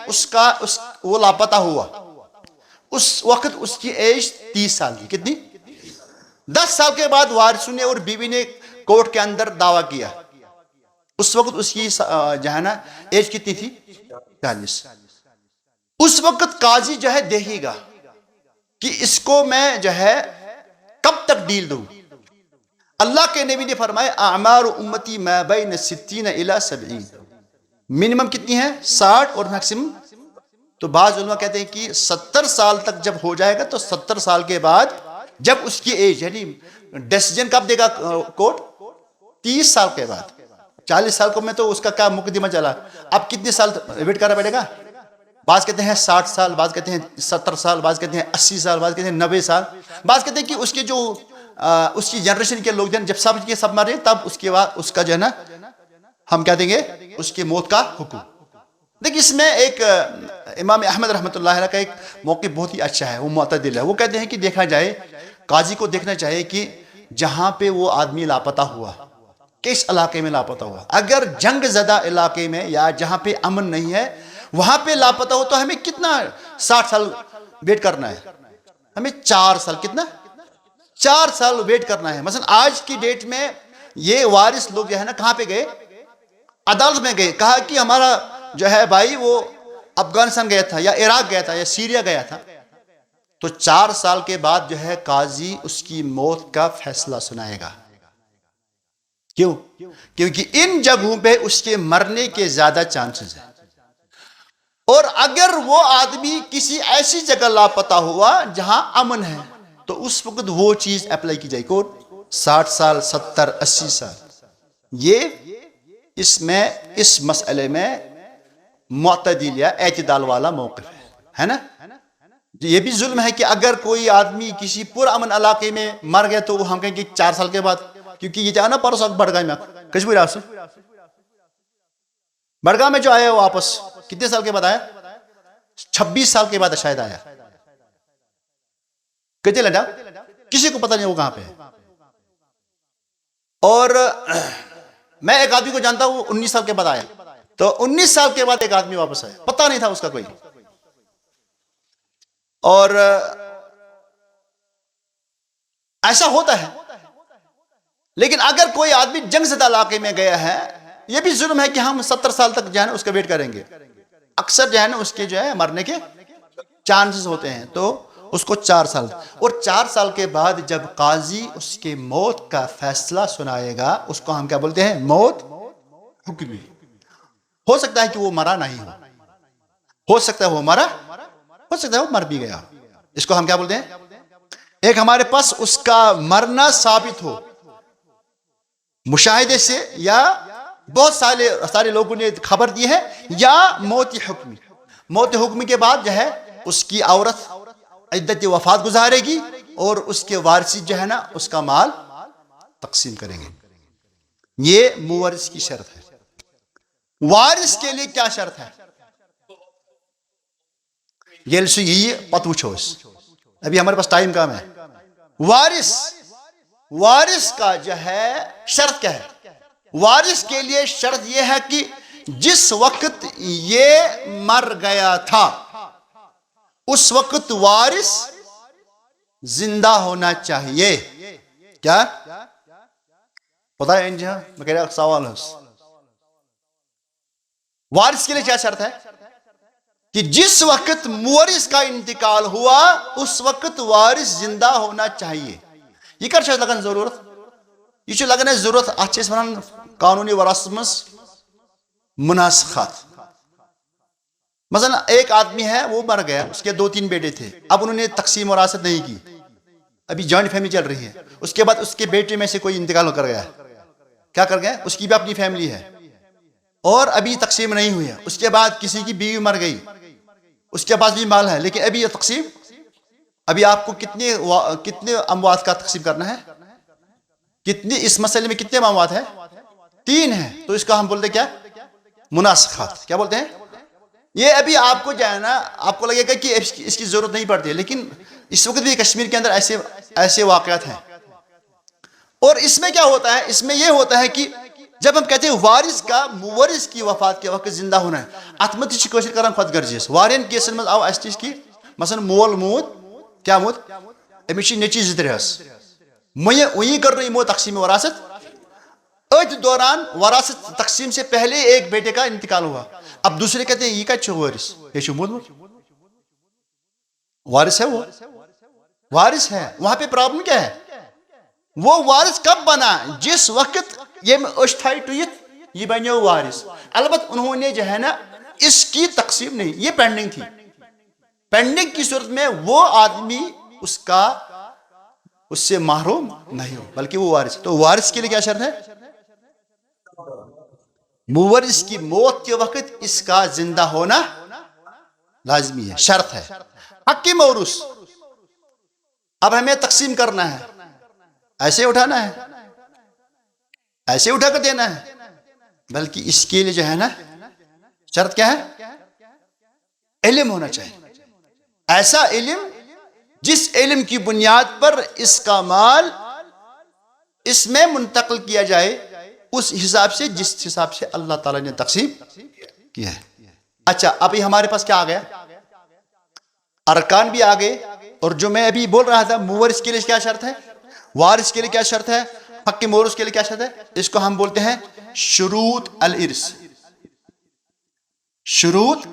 وہ لاپتہ ہوا اس وقت اس کی ایج 30 سال کی. کتنی؟ 10 سال کے بعد وارثوں نے اور بیوی نے کورٹ کے اندر دعویٰ کیا. اس وقت اس کی جو ہے نا ایج کتنی تھی؟ 40. اس وقت قاضی جو ہے دیکھے گا کہ اس کو میں جو ہے کب تک ڈیل دوں. اللہ کے نبی نے فرمایا اعمار امتی ما بین 60 الی 70. منیمم کتنی ہے؟ 60، اور میکسیمم. تو بعض علماء کہتے ہیں کہ 70 سال تک جب ہو جائے گا تو 70 سال کے بعد جب اس کی ایج، یعنی ڈیسیجن کب دے گا کورٹ؟ 30 سال کے بعد. 40 سال کو میں تو اس کا کیا مقدمہ چلا. اب کتنے سال ویٹ کرنا پڑے گا؟ بعض کہتے ہیں 60 سال، بعض کہتے ہیں 70 سال، بعض کہتے ہیں 80 سال، بعض کہتے ہیں 90 سال. بعض کہتے ہیں کہ اس کے جو اس کی جنریشن کے لوگ جب سب مرے تب اس کے بعد اس کا جو ہے نا ہم کہہ دیں گے اس کی موت کا حکم. دیکھیں اس میں ایک امام احمد رحمۃ اللہ علیہ کا ایک موقع بہت ہی اچھا ہے. وہ معتدل ہے. وہ کہتے ہیں کہ دیکھا جائے، قاضی کو دیکھنا چاہیے کہ جہاں پہ وہ آدمی لاپتہ ہوا کس علاقے میں لاپتہ ہوا. اگر جنگ زدہ علاقے میں یا جہاں پہ امن نہیں ہے وہاں پہ لاپتہ ہو تو ہمیں کتنا 60 سال ویٹ کرنا ہے. ہمیں 4 سال، کتنا؟ 4 سال ویٹ کرنا ہے. مثلا آج کی ڈیٹ میں یہ وارث لوگ جو ہے نا کہاں پہ گئے؟ عدالت میں گئے. کہا کہ ہمارا جو ہے بھائی وہ افغانستان گیا تھا یا عراق گیا تھا یا سیریا گیا تھا. تو 4 سال کے بعد جو ہے قاضی اس کی موت کا فیصلہ سنائے گا. کیوں؟ کیونکہ ان جگہوں پہ اس کے مرنے کے زیادہ چانسز ہیں. اور اگر وہ آدمی کسی ایسی جگہ لاپتہ ہوا جہاں امن ہے تو اس وقت وہ چیز اپلائی کی جائے. کون؟ 60 سال، 70، 80 سال. یہ اس مسئلے میں معتدل یا اعتدال والا موقف ہے نا. یہ بھی ظلم ہے کہ اگر کوئی آدمی کسی پر امن علاقے میں مر گیا تو ہم کہیں گے 4 سال کے بعد، کیونکہ یہ جانا پرسوں بڑگاہ میں کشمیر آپ سے بڑگاہ میں جو آیا وہ واپس کتنے سال کے بعد آیا؟ 26 سال کے بعد شاید آیا. کتنے لگا کسی کو پتہ نہیں وہ کہاں پہ ہے. اور میں ایک آدمی کو جانتا ہوں، وہ 19 سال کے بعد آیا، تو 19 سال کے بعد ایک آدمی واپس آیا، پتہ نہیں تھا اس کا کوئی، اور ایسا ہوتا ہے. لیکن اگر کوئی آدمی جنگ زدہ علاقے میں گیا ہے، یہ بھی ظلم ہے کہ ہم 70 سال تک جو ہے نا اس کا ویٹ کریں گے. اکثر جو ہے نا اس کے جو ہے مرنے کے چانسز ہوتے ہیں، تو اس کو 4 سال، اور 4 سال کے بعد جب قاضی اس کے موت کا فیصلہ سنائے گا، اس کو ہم کیا بولتے ہیں؟ موت حکمی. ہو سکتا ہے کہ وہ مرا نہیں ہو سکتا ہے وہ مرا، ہو سکتا ہے وہ مر بھی گیا. اس کو ہم کیا بولتے ہیں؟ ایک ہمارے پاس اس کا مرنا ثابت ہو مشاہدے سے، یا بہت سارے لوگوں نے خبر دی ہے، یا موت حکمی. موت حکمی کے بعد جو ہے اس کی عورت عدت وفات گزارے گی، اور اس کے وارثی جو ہے نا اس کا مال تقسیم کریں گے. یہ مورث کی شرط ہے. وارث کے لیے کیا شرط ہے؟ یہ پتہ وچھو اس، ابھی ہمارے پاس ٹائم کم ہے. وارث کا جو ہے شرط کیا ہے؟ وارث کے لیے شرط یہ ہے کہ جس وقت یہ مر گیا تھا اس وقت وارث زندہ ہونا چاہیے. کیا پتا ہے انجہاں میں کہہ رہا سوال ہے، وارث کے لیے کیا شرط ہے؟ کہ جس وقت مورث کا انتقال ہوا اس وقت وارث زندہ ہونا چاہیے. یہ کر شاید لگن ضرورت، یہ لگن ہے ضرورت، اچھے اس ونان قانونی وراثت مس مناسخات. مثلا ایک آدمی ہے وہ مر گیا، اس کے 2-3 بیٹے تھے، اب انہوں نے تقسیم وراثت نہیں کی، ابھی جوائنٹ فیملی چل رہی ہے. اس کے بعد اس کے بیٹے میں سے کوئی انتقال کر گیا، کیا کر گیا؟ اس کی بھی اپنی فیملی ہے اور ابھی تقسیم نہیں ہوئی ہے. اس کے بعد کسی کی بیوی مر گئی، اس کے پاس بھی مال ہے، لیکن ابھی یہ تقسیم، ابھی آپ کو کتنے اموات کا تقسیم کرنا ہے؟ کتنی اس مسئلے میں کتنے اموات ہیں؟ 3 ہیں. تو اس کا ہم بولتے کیا؟ مناسخات. کیا بولتے ہیں؟ یہ ابھی آپ کو جو ہے نا آپ کو لگے گا کہ اس کی ضرورت نہیں پڑتی ہے، لیکن اس وقت بھی کشمیر کے اندر ایسے واقعات ہیں. اور اس میں کیا ہوتا ہے؟ اس میں یہ ہوتا ہے کہ جب ہم کہتے ہیں وارث کا مورث کی وفات کے وقت زندہ ہونا ہے، اتمت کوشش کران خود غرضیس وارین کیسن مز آو اس چیز کی مثلا مول موت، کیا موت؟ امس نیچی 2-3 وہی کر رہی موت تقسیم وراثت. ات دوران وراثت تقسیم سے پہلے ایک بیٹے کا انتقال ہوا. اب دوسرے کہتے ہیں یہ کیا وارث؟ یہ موت وارث ہے، وہ وارث ہے. وہاں پہ پرابلم کیا ہے؟ وہ وارث کب بنا؟ جس وقت یہ اشتھائی ٹویت یہ بنیو وارث. البتہ انہوں نے جو ہے نا اس کی تقسیم نہیں، یہ پینڈنگ تھی. پینڈنگ کی صورت میں وہ آدمی اس سے محروم نہیں ہو، بلکہ وہ وارث. تو وارث کے لیے کیا شرط ہے؟ مورث کی موت کے وقت اس کا زندہ ہونا لازمی ہے، شرط ہے. حق کی موروث اب ہمیں تقسیم کرنا ہے، ایسے اٹھانا ہے، ایسے اٹھا کر دینا ہے، بلکہ اس کے لیے جو ہے نا شرط کیا ہے؟ علم ہونا چاہیے. ایسا علم جس علم کی بنیاد پر اس کا مال اس میں منتقل کیا جائے اس حساب سے جس حساب سے اللہ تعالیٰ نے تقسیم کیا ہے. اچھا ابھی ہمارے پاس کیا آ گیا؟ ارکان بھی آ گئے. اور جو میں ابھی بول رہا تھا مورث کے لیے کیا شرط ہے، وارث کے لیے کیا شرط ہے، حق کے مورث کے لیے کیا شرط ہے، اس کو ہم بولتے ہیں شروط الارث. شروط.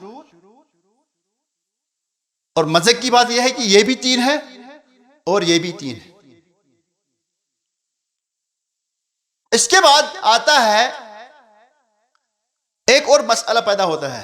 اور مزے کی بات یہ ہے کہ یہ بھی 3 ہے اور یہ بھی 3 ہے. اس کے بعد آتا ہے ایک اور مسئلہ پیدا ہوتا ہے.